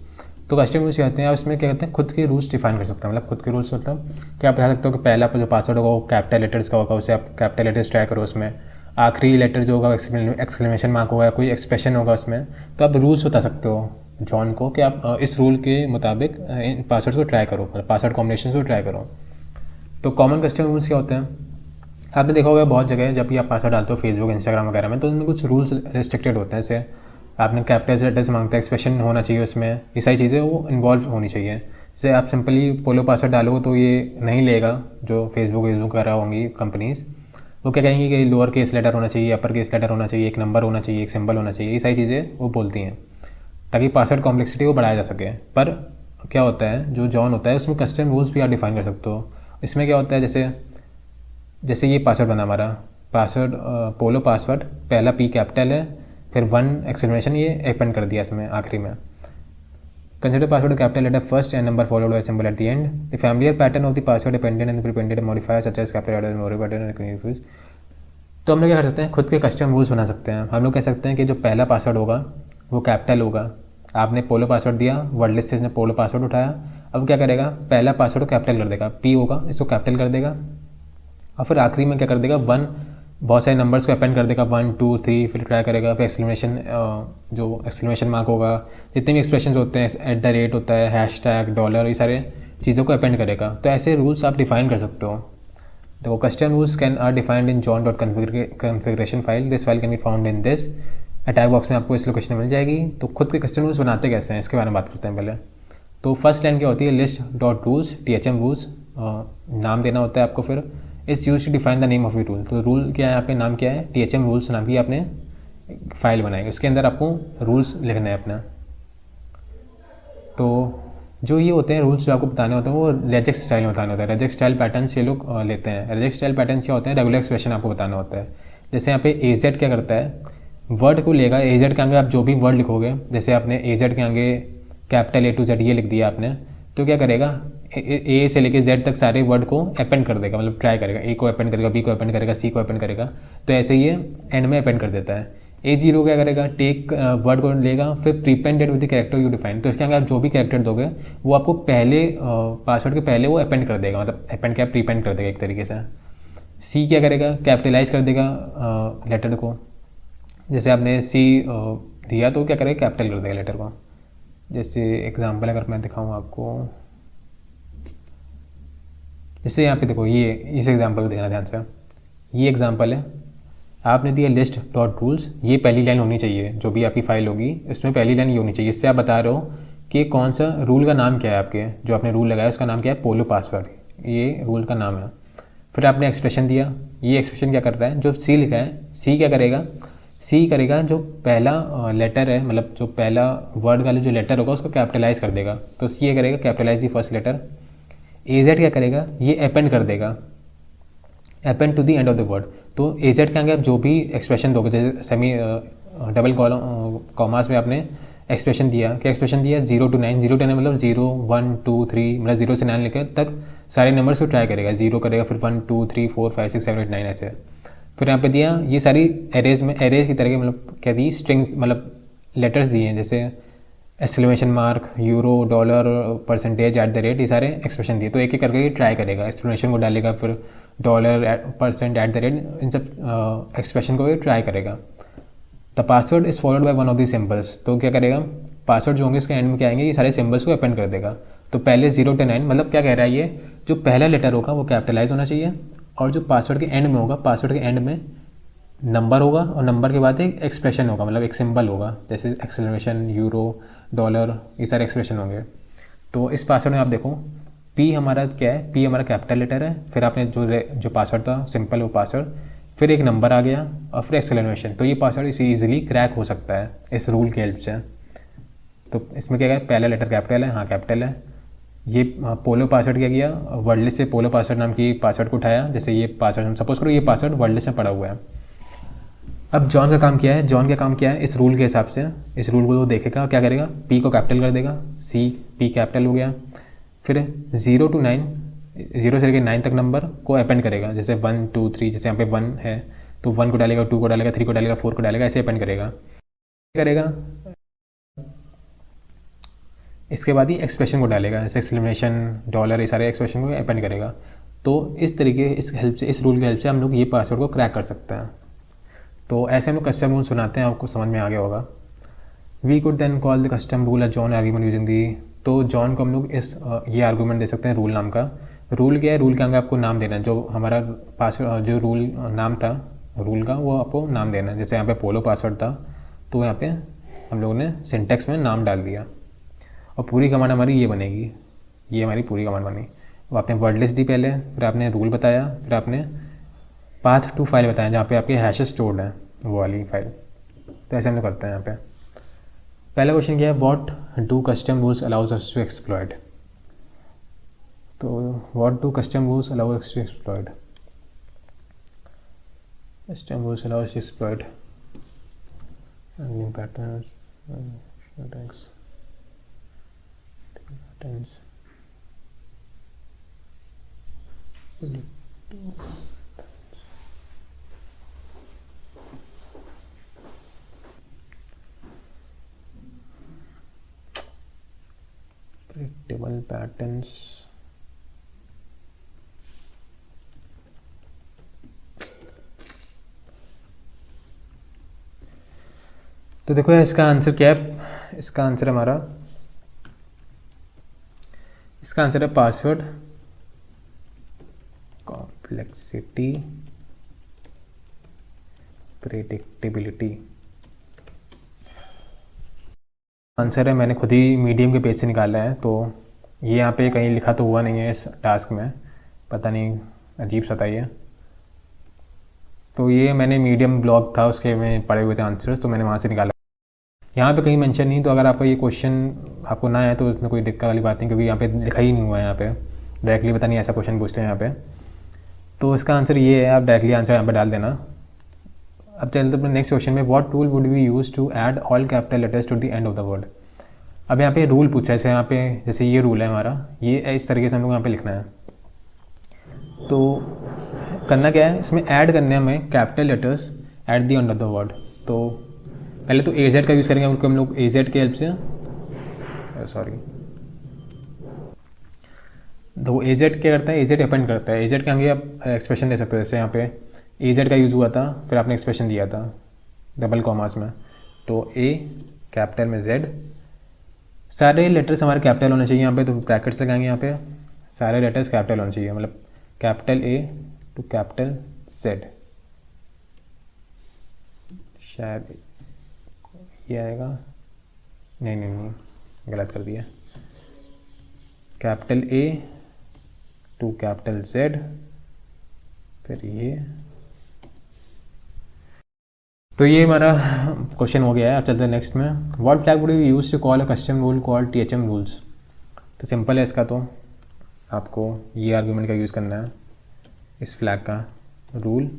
तो custom rules कहते हैं, उसमें क्या कहते हैं, खुद के rules define कर सकते हैं। मतलब खुद के रूल्स मतलब कि आप बता सकते हो कि पहला जो पासवर्ड होगा वो कैपिटल लेटर्स का होगा, उसे आप कैपिटल लेटर्स ट्राई करो उसमें। आखिरी लेटर जो होगा एक्सक्लेमेशन मार्क होगा, कोई एक्सप्रेशन होगा उसमें। तो आप रूल्स बता सकते हो जॉन को कि आप इस रूल के मुताबिक इन पासवर्ड को ट्राई करो, पासवर्ड कॉम्बिनेशन को ट्राई करो। तो कॉमन कस्टम रूल्स क्या होते हैं, आपने देखा होगा बहुत जगह जब भी आप पासवर्ड डालते हो फेसबुक, इंस्टाग्राम वगैरह में, तो उनमें कुछ रूल्स रिस्ट्रिक्टेड होते हैं। जैसे आपने कैपिटल लेटर्स मांगता है, एक्सप्रेशन होना चाहिए उसमें, ये सारी चीज़ें वो इन्वॉल्व होनी चाहिए। जैसे आप सिंपली पोलो पासवर्ड डालो तो ये नहीं लेगा, जो फेसबुक वगैरह होंगी कंपनीज़, वो क्या कहेंगी कि लोअर केस लेटर होना चाहिए, अपर केस लेटर होना चाहिए, एक नंबर होना चाहिए, एक सिंबल होना चाहिए, ये सारी चीज़ें वो बोलती हैं ताकि पासवर्ड कॉम्प्लेक्सिटी को बढ़ाया जा सके। पर क्या होता है, जो जॉन होता है उसमें कस्टम रूल्स भी आप डिफाइन कर सकते हो। इसमें क्या होता है, जैसे ये पासवर्ड बना हमारा, पासवर्ड पोलो पासवर्ड, पहला पी कैपिटल है, फिर 1 एक्सक्लेमेशन, ये एपेंड कर दिया इसमें आखिरी में। Consider password capital letter first and number followed by symbol at the end. The familiar pattern of the password dependent and prependent modifier such as capital letter memory pattern and confuse. तो हम लोग क्या कर सकते हैं, खुद के custom rules बना सकते हैं। हम लोग कह सकते हैं कि जो पहला पासवर्ड होगा वो कैपिटल होगा। आपने पोलो पासवर्ड दिया, वर्ड लिस्ट से इसने पोलो पासवर्ड उठाया, अब क्या करेगा, पहला पासवर्ड को कैपिटल कर देगा, पी होगा इसको कैपिटल कर देगा, और फिर आखिरी में क्या कर देगा, 1 बहुत सारे नंबर्स को अपेंड कर देगा, 1 2 3, फिर ट्राई करेगा, फिर एक्सक्लेमेशन, जो एक्सक्लेमेशन मार्क होगा, जितने भी एक्सप्रेशन होते हैं, एट द रेट होता है, हैशटैग, डॉलर, ये सारे चीज़ों को अपेंड करेगा। तो ऐसे रूल्स आप डिफाइन कर सकते हो। देखो custom rules can are defined in john.configuration file, this file can be found in this. Attack box में आपको इस लोकेशन में मिल जाएगी। तो खुद के कस्टम रूल्स बनाते कैसे हैं इसके बारे में बात करते हैं पहले। तो फर्स्ट लाइन क्या होती है, list dot rules THM rules, नाम देना होता है आपको, फिर इस use to define the name of a rule. तो रूल क्या है यहाँ पे, नाम क्या है, THM रूल्स नाम की आपने फाइल बनाएंगे, उसके अंदर आपको रूल्स लिखना है अपना। तो जो ये होते हैं रूल्स जो आपको बताने होते हैं वो रेजेक्ट स्टाइल में बताने होते हैं। रेजेक्ट स्टाइल पैटर्न से लोग लेते हैं। रेजेक्ट स्टाइल पैटर्न क्या होते हैं, रेगुलर एक्सप्रेशन आपको बताना होता है। जैसे यहाँ पे AZ क्या करता है, वर्ड को लेगा, AZ के आगे आप जो भी वर्ड लिखोगे, जैसे आपने AZ के आगे कैपिटल A to Z ये लिख दिया आपने, तो क्या करेगा, ए से लेके Z तक सारे वर्ड को अपेंड कर देगा, मतलब ट्राई करेगा, A को अपेंड करेगा, B को अपेंड करेगा, C को अपेंड करेगा। तो ऐसे ये एंड में अपेंड कर देता है। A0 क्या करेगा, टेक वर्ड को लेगा, फिर prepended with the character you define. तो इसके आगे आप जो भी कैरेक्टर दोगे वो आपको पहले पासवर्ड के पहले वो अपेंड कर देगा, मतलब अपेंड क्या, प्रीपेंड कर देगा एक तरीके से। C क्या करेगा, कैपिटलाइज कर देगा लेटर को, जैसे आपने C दिया तो क्या करेगा, कैपिटल कर देगा लेटर को। जैसे एग्जाम्पल अगर मैं दिखाऊँ आपको, जैसे यहाँ पे देखो, ये इस एग्जांपल को देखना ध्यान से। ये एग्जांपल है, आपने दिया लिस्ट डॉट रूल्स, ये पहली लाइन होनी चाहिए, जो भी आपकी फाइल होगी इसमें पहली लाइन ये होनी चाहिए। इससे आप बता रहे हो कि कौन सा रूल का नाम क्या है, आपके जो आपने रूल लगाया उसका नाम क्या है, पोलो पासवर्ड, ये रूल का नाम है। फिर आपने एक्सप्रेशन दिया, ये एक्सप्रेशन क्या कर रहा है, जो C लिखा है, C क्या करेगा, C करेगा जो पहला लेटर है, मतलब जो पहला वर्ड वाले जो लेटर होगा उसको कैपिटलाइज कर देगा। तो C ये करेगा, capitalize the first letter. AZ क्या करेगा, ये अपेंड कर देगा, append to the end of the word. तो AZ के आगे आप जो भी एक्सप्रेशन दोगे, जैसे सेमी डबल कॉमास में आपने एक्सप्रेशन दिया, क्या एक्सप्रेशन दिया, 0 to 9, 0 to 9 मतलब 0 1 2 3, मतलब 0 से 9 लेकर तक सारे नंबर्स को ट्राई करेगा। 0 करेगा, फिर 1 2 3 4 5 6 7 8 9 ऐसे। फिर यहाँ पे दिया ये सारी एरेज में, एरेज की तरह के, मतलब क्या दी, स्ट्रिंग्स, मतलब लेटर्स दिए हैं, जैसे exclamation mark, euro, dollar, percentage, eight the rate, ये सारे एक्सप्रेशन दिए। तो एक एक करके ये ट्राई करेगा, एक्सक्लेमेशन को डालेगा, फिर dollar, percent, at the rate, इन सब एक्सप्रेशन को ये ट्राई करेगा। The password is followed by one of the symbols. तो क्या करेगा, पासवर्ड जो होंगे इसके एंड में क्या आएंगे, ये सारे सिम्बल्स को अपेंड कर देगा। तो पहले 0 to 9, मतलब क्या कह रहा है ये, जो पहला लेटर होगा वो कैपिटलाइज होना चाहिए, और जो पासवर्ड के एंड में होगा, पासवर्ड के एंड में नंबर होगा, और नंबर के बाद एक एक्सप्रेशन होगा, मतलब एक सिंबल होगा, जैसे एक्सक्लेमेशन, यूरो, डॉलर, ये सारे एक्सप्रेशन होंगे। तो इस पासवर्ड में आप देखो, पी हमारा क्या है, पी हमारा कैपिटल लेटर है, फिर आपने जो पासवर्ड था सिंपल वो पासवर्ड, फिर एक नंबर आ गया और फिर एक्सक्लेमेशन। तो ये पासवर्ड इसी ईजिली क्रैक हो सकता है इस रूल की हेल्प से। तो इसमें क्या है, पहला लेटर कैपिटल है, हाँ कैपिटल है। ये पोलो पासवर्ड क्या किया, वर्ड लिस्ट से पोलो पासवर्ड नाम की पासवर्ड को उठाया। जैसे ये पासवर्ड, हम सपोज करो ये पासवर्ड वर्ड लिस्ट में पड़ा हुआ है। अब जॉन का काम क्या है, जॉन का काम क्या है, इस रूल के हिसाब से, इस रूल को वो देखेगा, क्या करेगा, पी को कैपिटल कर देगा, सी पी कैपिटल हो गया, फिर 0 to 9, 0 से लेकर 9 तक नंबर को अपेंड करेगा। जैसे 1 2 3, जैसे यहाँ पे 1 है तो 1 को डालेगा, 2 को डालेगा, 3 को डालेगा, 4 को डालेगा, ऐसे अपेंड करेगा। करेगा इसके बाद ही एक्सप्रेशन को डालेगा, जैसे एक्सक्लेमेशन, डॉलर, ये सारे एक्सप्रेशन को अपेंड करेगा। तो इस तरीके, इस हेल्प से, इस रूल की हेल्प से हम लोग ये पासवर्ड को क्रैक कर सकते हैं। तो ऐसे हम लोग कस्टम रूल्स बनाते हैं, आपको समझ में आ गया होगा। We could then call the custom rule a John argument using the. तो जॉन को हम लोग ये आर्ग्यूमेंट दे सकते हैं रूल नाम का। रूल क्या है, रूल के आगे आपको नाम देना है, जो हमारा पासवर्ड जो रूल नाम था रूल का वो आपको नाम देना है। जैसे यहाँ पे पोलो पासवर्ड था तो यहाँ पे हम लोगों ने सिंटेक्स में नाम डाल दिया और पूरी कमांड हमारी ये बनेगी, ये हमारी पूरी कमांड बनी। वो आपने वर्ड लिस्ट दी पहले, फिर आपने रूल बताया, फिर आपने पाथ टू फाइल बताया जहाँ पे आपके हैशेस स्टोर्ड हैं, वो वाली फाइल। तो ऐसे हम लोग करते हैं यहाँ पे। पहला क्वेश्चन क्या है, what do custom rules allows us to exploit. तो what do custom rules allow us to exploit, custom rules allow us to exploit handling patterns, patterns, predictable patterns, तो देखो इसका आंसर क्या है, इसका आंसर हमारा, इसका आंसर है पासवर्ड कॉम्प्लेक्सिटी प्रेडिक्टेबिलिटी। आंसर है, मैंने खुद ही मीडियम के पेज से निकाला है। तो ये यहाँ पे कहीं लिखा तो हुआ नहीं है इस टास्क में, पता नहीं, अजीब सा था ये। तो ये मैंने मीडियम ब्लॉग था उसके में पढ़े हुए थे आंसर्स, तो मैंने वहाँ से निकाला। यहाँ पे कहीं मेंशन नहीं, तो अगर आपका ये क्वेश्चन आपको ना आए तो उसमें कोई दिक्कत वाली बात नहीं, क्योंकि यहाँ पे लिखा ही नहीं हुआ है। यहाँ पे डायरेक्टली पता नहीं ऐसा क्वेश्चन पूछते हैं यहाँ पे। तो इसका आंसर ये है, आप डायरेक्टली आंसर यहाँ पे डाल देना। अब चलते अपने नेक्स्ट क्वेश्चन में, what tool would we use to add all capital letters to the end of the word. अब यहाँ पे रूल पूछा है, यहाँ पे जैसे ये रूल है हमारा, ये इस तरीके से हम लोग यहाँ पे लिखना है। तो करना क्या है, इसमें ऐड करने हैं हमें capital letters eight the end of the word. तो पहले तो AZ का यूज़ करेंगे हम लोग, AZ की हेल्प से, सॉरी। तो AZ क्या करता है, AZ अपेंड करता है। AZ के आगे आप एक्सप्रेशन दे सकते हो, जैसे यहाँ पे AZ का यूज़ हुआ था, फिर आपने एक्सप्रेशन दिया था डबल कॉमास में। तो A कैपिटल में Z, सारे लेटर्स हमारे कैपिटल होने चाहिए यहाँ पे, तो ब्रैकेट्स लगाएंगे यहाँ पे, सारे लेटर्स कैपिटल होने चाहिए, मतलब capital A to capital Z। शायद ये आएगा, नहीं, गलत कर दिया। Capital A to capital Z, फिर ये। तो ये हमारा क्वेश्चन हो गया है। अब चलते हैं नेक्स्ट में, what flag would you use to call a custom rule called THM rules. तो सिंपल है इसका, तो आपको ये आर्गूमेंट का यूज़ करना है, इस फ्लैग का रूल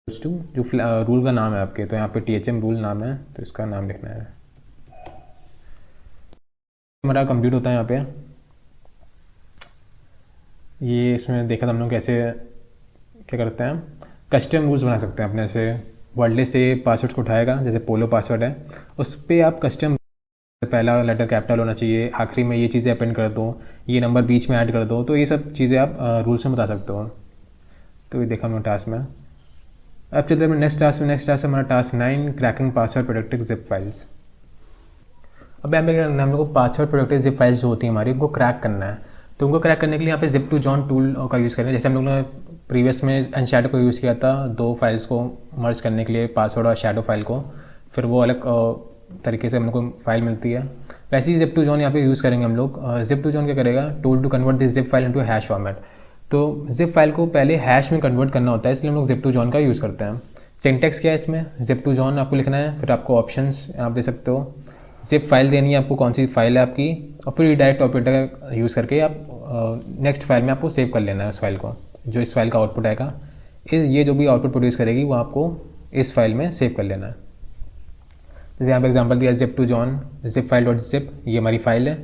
टू, जो रूल का नाम है आपके, तो यहाँ पे THM रूल नाम है, तो इसका नाम लिखना है। हमारा कंप्लीट होता है यहाँ पे। ये इसमें देखा था हम लोग कैसे क्या करते हैं, कस्टम रूल्स बना सकते हैं अपने से। वर्ड लिस्ट से पासवर्ड्स को उठाएगा, जैसे पोलो पासवर्ड है, उस पर आप कस्टम, पहला लेटर कैपिटल होना चाहिए, आखिरी में ये चीज़ें अपेंड कर दो, ये नंबर बीच में ऐड कर दो, तो ये सब चीज़ें आप रूल्स में बता सकते हो। तो ये देखा हम लोग टास्क में। अब चलते हैं नेक्स्ट टास्क में। नेक्स्ट टास्क हमारा task 9, cracking password protected zip files. अब यहाँ पे हम लोग को पासवर्ड प्रोटेक्टेड जिप फाइल्स जो होती हैं हमारी, उनको क्रैक करना है। तो उनको क्रैक करने के लिए यहाँ पे zip2join टूल का यूज़ करें। जैसे हम लोग ने प्रीवियस में अनशैडो को यूज़ किया था, 2 फाइल्स को मर्ज करने के लिए, पासवर्ड और शैडो फाइल को, फिर वो अलग तरीके से हम लोग को फाइल मिलती है। वैसे ही zip to john यहाँ पे यूज़ करेंगे हम लोग। zip to john क्या करेगा, tool to convert this zip file into hash format. तो zip फाइल को पहले हैश में कन्वर्ट करना होता है, इसलिए हम लोग zip to john का यूज़ करते हैं। सिंटेक्स क्या है इसमें, zip to john आपको लिखना है, फिर आपको ऑप्शंस आप दे सकते हो, zip फाइल देनी है आपको, कौन सी फाइल है आपकी, और फिर डायरेक्ट ऑपरेटर का यूज़ करके आप नेक्स्ट फाइल में आपको सेव कर लेना है उस फाइल को, जो इस फाइल का आउटपुट आएगा, ये जो भी आउटपुट प्रोड्यूस करेगी वो आपको इस फाइल में सेव कर लेना है। जैसे यहाँ पे एग्जांपल दिया zip to john zip file dot zip, ये हमारी फाइल है।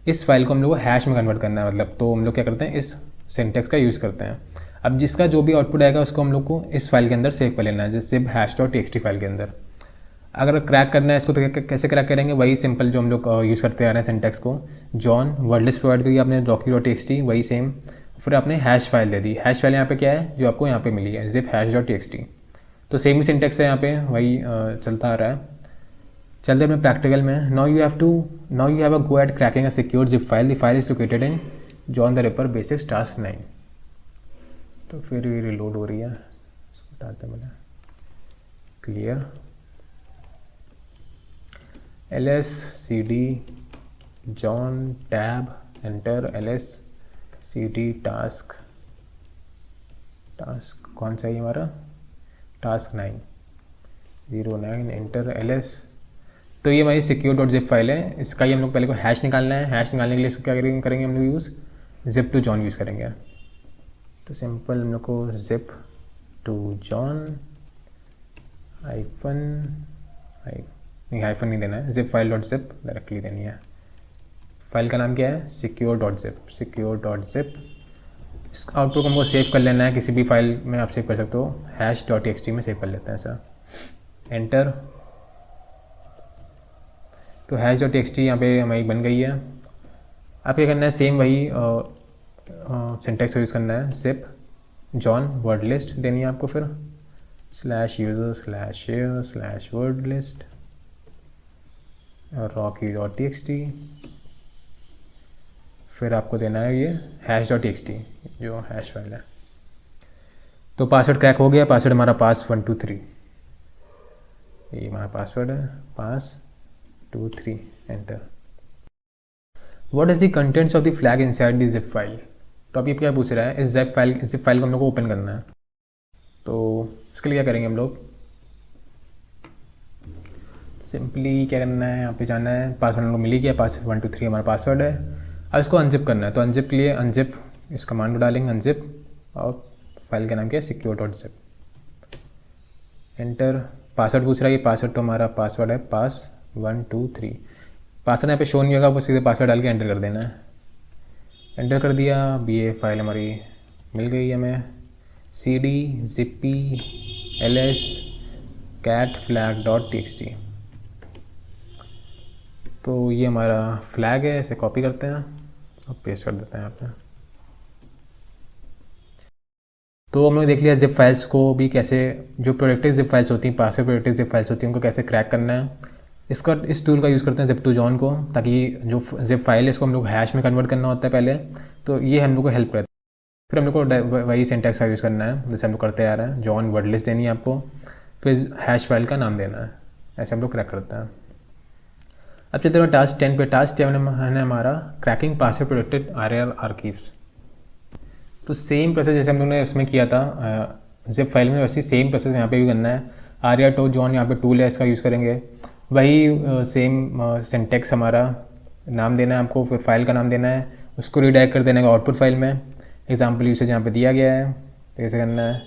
इस फाइल को हम लोग को हैश में कन्वर्ट करना है, मतलब तो हम लोग क्या करते हैं, इस सिंटेक्स का यूज़ करते हैं। अब जिसका जो भी आउटपुट आएगा उसको हम लोग को इस फाइल के अंदर सेव कर लेना है, जैसे zip hash dot txt file के अंदर। अगर क्रैक करना है इसको तो कैसे क्रैक करेंगे, वही सिंपल जो हम लोग यूज़ करते आ रहे हैं सिंटेक्स को, जॉन वर्ड लिस्ट प्रोवाइड करी आपने डॉक्यू डॉट txt, वही सेम, फिर आपने हैश फाइल दे दी। हैश फाइल यहाँ पे क्या है, जो आपको यहाँ पे मिली है, zip hash डॉट txt। तो सेम ही सिंटेक्स है यहाँ पे, वही चलता आ रहा है। चलते अपने प्रैक्टिकल में। Now you have a go at cracking a secure zip file, the file is located in John the ripper basics task 9। तो फिर ये रिलोड हो रही है, इसको हटाते हैं मैंने, clear ls cd John tab enter ls cd task कौन सा है हमारा, टास्क 9 एंटर ls। तो ये हमारी सिक्योर डॉट जिप फाइल है, इसका ही हम लोग पहले को हैश निकालना है। हैश निकालने के लिए इसको क्या करेंगे हम लोग use zip to john use करेंगे। तो सिंपल हम लोग को zip to john हाइफन नहीं देना है, zip file dot zip directly देनी है। फाइल का नाम क्या है, सिक्योर डॉट जिप। इस आउटपुट को हमको सेव कर लेना है, किसी भी फाइल में आप सेव कर सकते हो, हैश डॉट txt में सेव कर लेते हैं सर, एंटर। तो हैश डॉट txt यहाँ पे हमारी बन गई है। आप क्या करना है, सेम वही सिंटेक्स यूज़ करना है, zip जॉन वर्ड लिस्ट देनी है आपको, फिर /user/share/word list rocky.txt, फिर आपको देना है ये hash.txt जो हैश फाइल है। तो पासवर्ड क्रैक हो गया, पासवर्ड हमारा pass123, ये हमारा पासवर्ड है pass23, enter. What is the contents of the flag inside the zip file. तो अब ये क्या पूछ रहा है, इस जिप फाइल को हम लोग को ओपन करना है। तो इसके लिए क्या करेंगे हम लोग, सिंपली क्या करना है, यहाँ पे जाना है, पासवर्ड हम लोग मिल ही गया, pass123 हमारा पासवर्ड है। अब इसको अनजिप करना है, तो अनजिप के लिए अनजिप इस कमांड को डालेंगे, अनजिप, और फाइल का नाम क्या है, secure dot zip, enter. Password पूछ रहा है, ये पासवर्ड तो हमारा पासवर्ड है pass123। पासवर्ड यहाँ पे शो नहीं होगा, आपको सीधे पासवर्ड डाल के एंटर कर देना है। एंटर कर दिया, अब ये फाइल हमारी मिल गई हमें, cd zippy ls cat flag dot txt। तो ये हमारा फ्लैग है, इसे कॉपी करते हैं और पेस्ट कर देते हैं यहाँ पे। तो हम लोग देख लिया जिप फाइल्स को भी कैसे, जो प्रोटेक्टेड जिप फाइल्स होती हैं, पासवर्ड प्रोटेक्टेड जिप फाइल्स होती हैं, उनको कैसे क्रैक करना है। इस टूल का यूज़ करते हैं zip to john को, ताकि जो जिप फाइल है इसको हम लोग हैश में कन्वर्ट करना होता है पहले, तो ये हम लोग को हेल्प करता है। फिर हम लोग को वही सिंटेक्स का यूज़ करना है जैसे हम लोग करते आ रहे हैं, जॉन वर्ड लिस्ट देनी है आपको, फिर हैश फाइल का नाम देना है, ऐसे हम लोग क्रैक करते हैं। अब चलते हैं टास्क 10 पे। टास्क 10 है हमारा क्रैकिंग पासवर्ड प्रोटेक्टेड RAR आर्कीव्स। तो सेम प्रोसेस जैसे हम लोगों ने उसमें किया था जिप फाइल में, वैसे सेम प्रोसेस यहाँ पे भी करना है। RAR to john यहाँ पे टूल है, इसका यूज़ करेंगे, वही सेम सिंटेक्स हमारा, नाम देना है आपको, फिर फाइल का नाम देना है, उसको रीडायरेक्ट कर देने का आउटपुट फाइल में। एग्जाम्पल यूसेज यहाँ पे दिया गया है, तो कैसे करना है,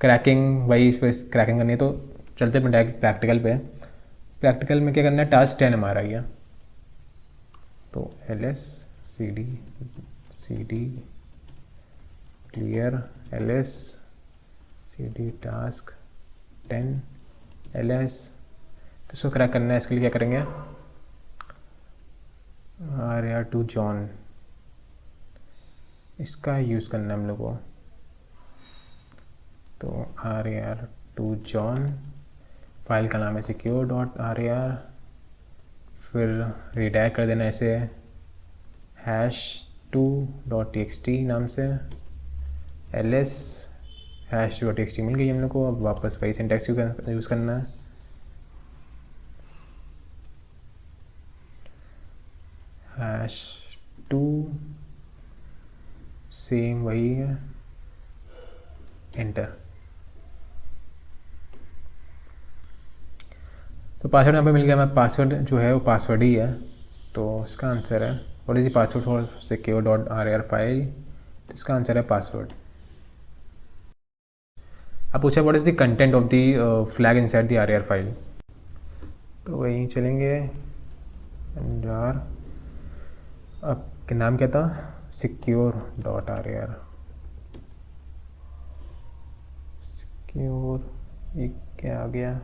क्रैकिंग, वही फिर क्रैकिंग करनी है। तो चलते हैं डायरेक्ट प्रैक्टिकल पे। प्रैक्टिकल में क्या करना है, टास्क 10 हमारा ये, तो ls cd clear ls cd task 10 ls। तो इसको क्रैक करना है, इसके लिए क्या करेंगे, RAR to john, इसका यूज़ करना है हम लोग को। तो RAR to john, फाइल का नाम है सिक्योर डॉट RAR, फिर रीडायरेक्ट कर देना ऐसे hash2.txt नाम से, ls hash2.txt मिल गई हम लोग को। अब वापस वही सिंटेक्स यूज़ करना है, हैश टू, सेम वही है, एंटर। तो पासवर्ड यहाँ पे मिल गया। मैं पासवर्ड जो है वो पासवर्ड ही है, तो इसका आंसर है what is the password for secure dot R R file, तो इसका आंसर है पासवर्ड। अब पूछा what is the content of the flag inside the R R file, तो वहीं चलेंगे एंड आर, अब के नाम क्या था, secure dot R R, secure, ये क्या आ गया,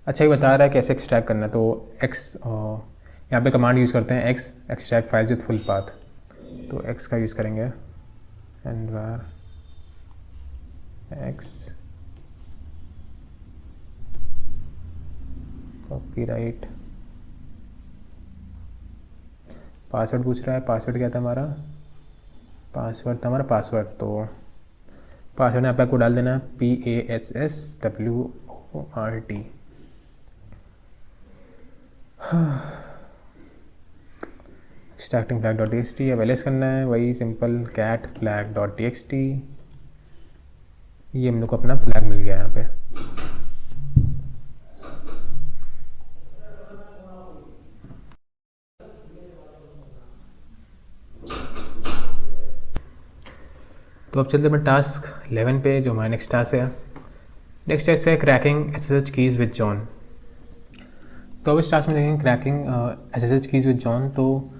अच्छा ये बता रहा है कैसे एक्सट्रैक्ट करना है। तो एक्स यहाँ पे कमांड यूज़ करते हैं x extract files with full path, तो एक्स का यूज़ करेंगे and war x copyright. Password पूछ रहा है, पासवर्ड क्या था हमारा, पासवर्ड था हमारा पासवर्ड, तो पासवर्ड यहाँ पे आपको डाल देना है PASSWORD। Extracting flag dot txt, अब एलएस करना है, वही simple cat flag dot txt, ये हम लोग को अपना फ्लैग मिल गया यहाँ पे। तो अब चलते हैं टास्क 11 पे, जो हमारा नेक्स्ट टास्क है। नेक्स्ट टास्क है cracking SSH keys with John. तो अब इस टास्क में देखेंगे cracking SSH keys with John. तो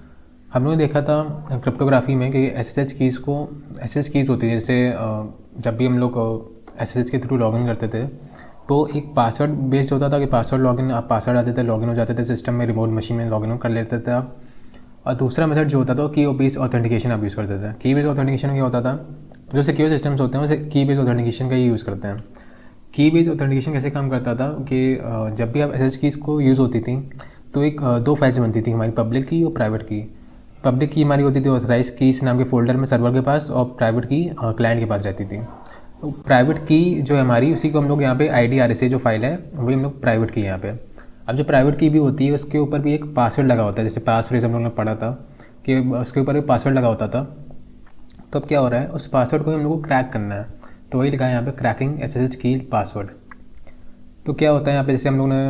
हम लोगों ने देखा था क्रिप्टोग्राफी में कि SSH कीज़ को, SSH कीज़ होती है जैसे जब भी हम लोग SSH के थ्रू लॉगिन करते थे तो एक पासवर्ड बेस्ड होता था कि पासवर्ड लॉगिन, आप पासवर्ड आते थे, लॉगिन हो जाते थे सिस्टम में, रिमोट मशीन में लॉगिन कर लेते थे आप। और दूसरा मेथड जो होता था की बेस्ड ऑथेंटिकेशन आप यूज़ करते थे। की बेस्ड ऑथेंटिकेशन क्या होता था, जो सिक्योर सिस्टम्स होते हैं वो की बेस्ड ऑथेंटिकेशन का ही यूज़ करते हैं। की बेस्ड ऑथेंटिकेशन कैसे काम करता था कि जब भी आप SSH कीज़ को यूज़ होती थी तो एक दो फाइल्स बनती थी हमारी, पब्लिक की और प्राइवेट की। पब्लिक की हमारी होती थी ऑथराइज कीज़ नाम के फोल्डर में सर्वर के पास, और प्राइवेट की क्लाइंट के पास रहती थी। तो प्राइवेट की जो है हमारी, उसी को हम लोग यहाँ पे IDRSA जो फाइल है वही हम लोग प्राइवेट की यहाँ पे। अब जो प्राइवेट की भी होती है उसके ऊपर भी एक पासवर्ड लगा होता है, जैसे पासवर्ड हम लोग ने पढ़ा था कि उसके ऊपर भी पासवर्ड लगा होता था। तो अब क्या हो रहा है, उस पासवर्ड को हम लोग को क्रैक करना है, तो वही लिखा है यहाँ पे क्रैकिंग SSH की पासवर्ड। तो क्या होता है यहाँ पे, जैसे हम लोग ने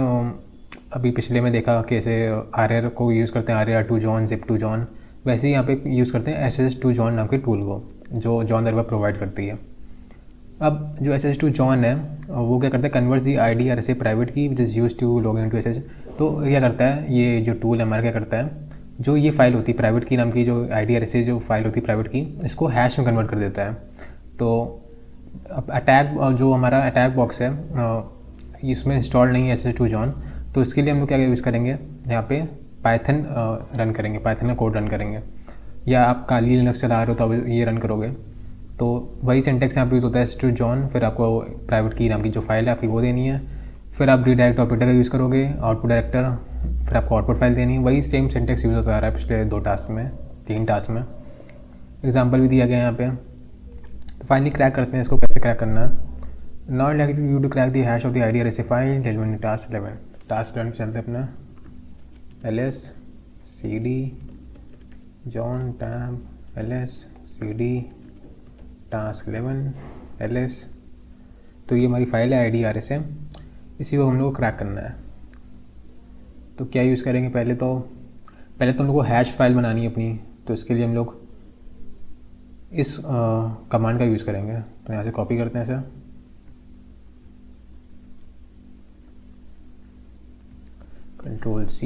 अभी पिछले में देखा कि ऐसे RR को यूज़ करते हैं, RR2 जॉन, zip2 जॉन, वैसे ही यहाँ पे यूज़ करते हैं SSH2 जॉन नाम के टूल को, जो जॉन दरबार प्रोवाइड करती है। अब जो SSH2 जॉन है वो क्या करता है, convert the IDRSA private key which is use to log in to SSH। तो क्या करता है, ये जो टूल है हमारा क्या करता है, जो ये फाइल होती है प्राइवेट की नाम की, जो IDRSA जो फाइल होती है प्राइवेट की, इसको हैश में कन्वर्ट कर देता है। तो अब अटैक, जो हमारा अटैक बॉक्स है इसमें इंस्टॉल नहीं है SSH2 जॉन, तो इसके लिए हम लोग क्या यूज़ करेंगे, यहाँ पे पाइथन रन करेंगे, पाइथन का कोड रन करेंगे, या आप काली लिनक्स चला रहे हो तो अब ये रन करोगे। तो वही सिंटेक्स यहाँ पे यूज़ होता है SSH2 जॉन, फिर आपको प्राइवेट की नाम की जो फाइल है आपकी वो देनी है, फिर आप रीडायरेक्ट ऑपरेटर का यूज़ करोगे, आउटपुट डायरेक्टर, फिर आपको आउटपुट फाइल देनी है। वही सेम सिंटेक्स यूज़ होता आ रहा है पिछले 2 टास्क में, 3 टास्क में। एग्जाम्पल भी दिया गया है यहाँ पे। तो फाइनली क्रैक करते हैं इसको, कैसे क्रैक करना है। Now like you to crack the hash of the IDRSA file, deliver task 11। Task 11 पे चलते हैं अपना, ls cd John tab ls cd task 11 ls। तो ये हमारी फाइल है IDRSA, इसी को हम लोग को क्रैक करना है। तो क्या यूज़ करेंगे, पहले तो हम लोग को हैश फाइल बनानी है अपनी, तो इसके लिए हम लोग इस कमांड का यूज़ करेंगे। तो यहाँ से कॉपी करते हैं ऐसा, Ctrl+C,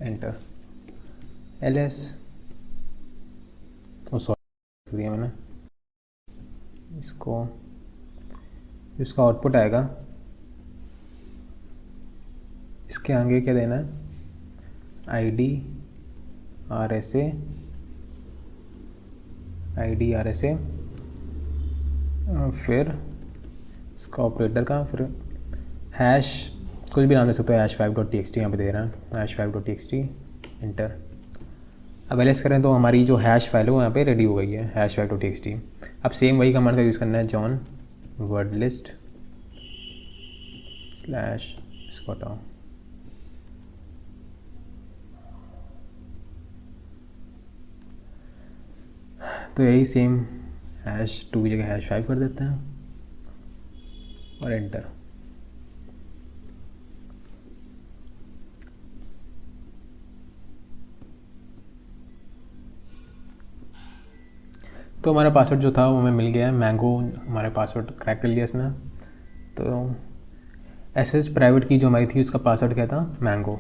एंटर, ls, सॉरी दिया मैंने इसको, इसका आउटपुट आएगा, इसके आगे क्या देना है, IDRSA, फिर इसका ऑपरेटर का, फिर हैश, कुछ भी नाम दे सकते हो, hash5.txt यहाँ पे दे रहा है, hash5.txt, एंटर। अब एलएस करें तो हमारी जो हैश फाइल है वो यहाँ पे रेडी हो गई है, hash5.txt। अब सेम वही कमांड का यूज़ करना है, जॉन वर्ड लिस्ट स्लैश, इसको हटाओ, तो यही सेम #2 की जगह #5 कर देते हैं और एंटर। तो हमारा पासवर्ड जो था वो हमें मिल गया है, मैंगो हमारा पासवर्ड क्रैक कर लिया इसने। तो एसएस प्राइवेट की जो हमारी थी उसका पासवर्ड क्या था, मैंगो,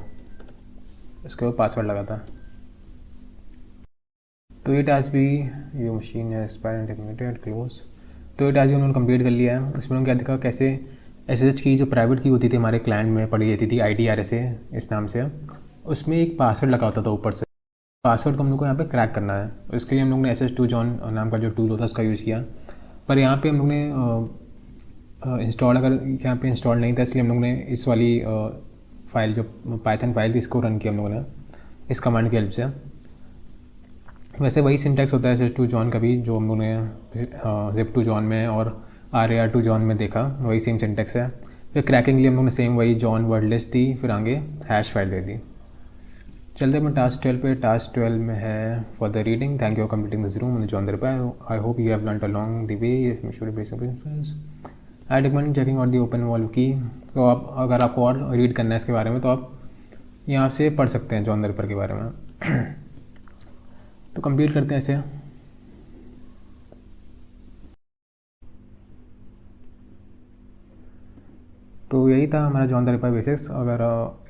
इसके वो पासवर्ड लगा था। तो ये टास्क भी, ये मशीन है एक्सपायर एंड क्लोज, तो ये टास्क भी उन्होंने कंप्लीट कर लिया है। इसमें उन्होंने क्या देखा कैसे एसएसएच की जो प्राइवेट की होती थी हमारे क्लाइंट में पड़ी रहती थी, IDRSA इस नाम से, उसमें एक पासवर्ड लगा होता था ऊपर से। पासवर्ड को हम लोग को यहाँ पे क्रैक करना है, उसके लिए हम लोग ने SS2 जॉन नाम का जो टूल होता है उसका यूज़ किया। पर यहाँ पे हम लोग ने इंस्टॉल, अगर यहाँ पे इंस्टॉल नहीं था, इसलिए हम लोग ने इस वाली फाइल जो पाइथन फाइल थी इसको रन किया हम लोगों ने इस कमांड की हेल्प से। वैसे वही सिंटैक्स होता है SS2 जॉन का भी, जो हम लोगों ने zip2 जॉन में और RAR2 जॉन में देखा, वही सेम सिंटैक्स है। फिर क्रैकिंग के लिए हम लोगों ने सेम वही जॉन वर्ड लिस्ट दी, फिर आगे हैश फाइल दे दी। चलते हैं टास्क 12 पे। टास्क 12 में है for the reading, thank you for completing this room John the reply, I hope you have learned along the way, I recommend checking out the open valve की। तो आप अगर आपको और रीड करना है इसके बारे में तो आप यहाँ से पढ़ सकते हैं जॉन द रिपर के बारे में। तो कंप्लीट करते हैं इसे। तो यही था हमारा जॉन द रिपर बेसिक्स। अगर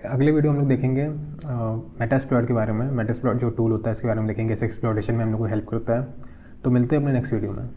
अगले वीडियो हम लोग देखेंगे मेटास्प्लॉइट के बारे में, मेटास्प्लॉइट जो टूल होता है इसके बारे में देखेंगे, इस एक्सप्लोरेशन में हम लोग को हेल्प करता है। तो मिलते हैं अपने नेक्स्ट वीडियो में।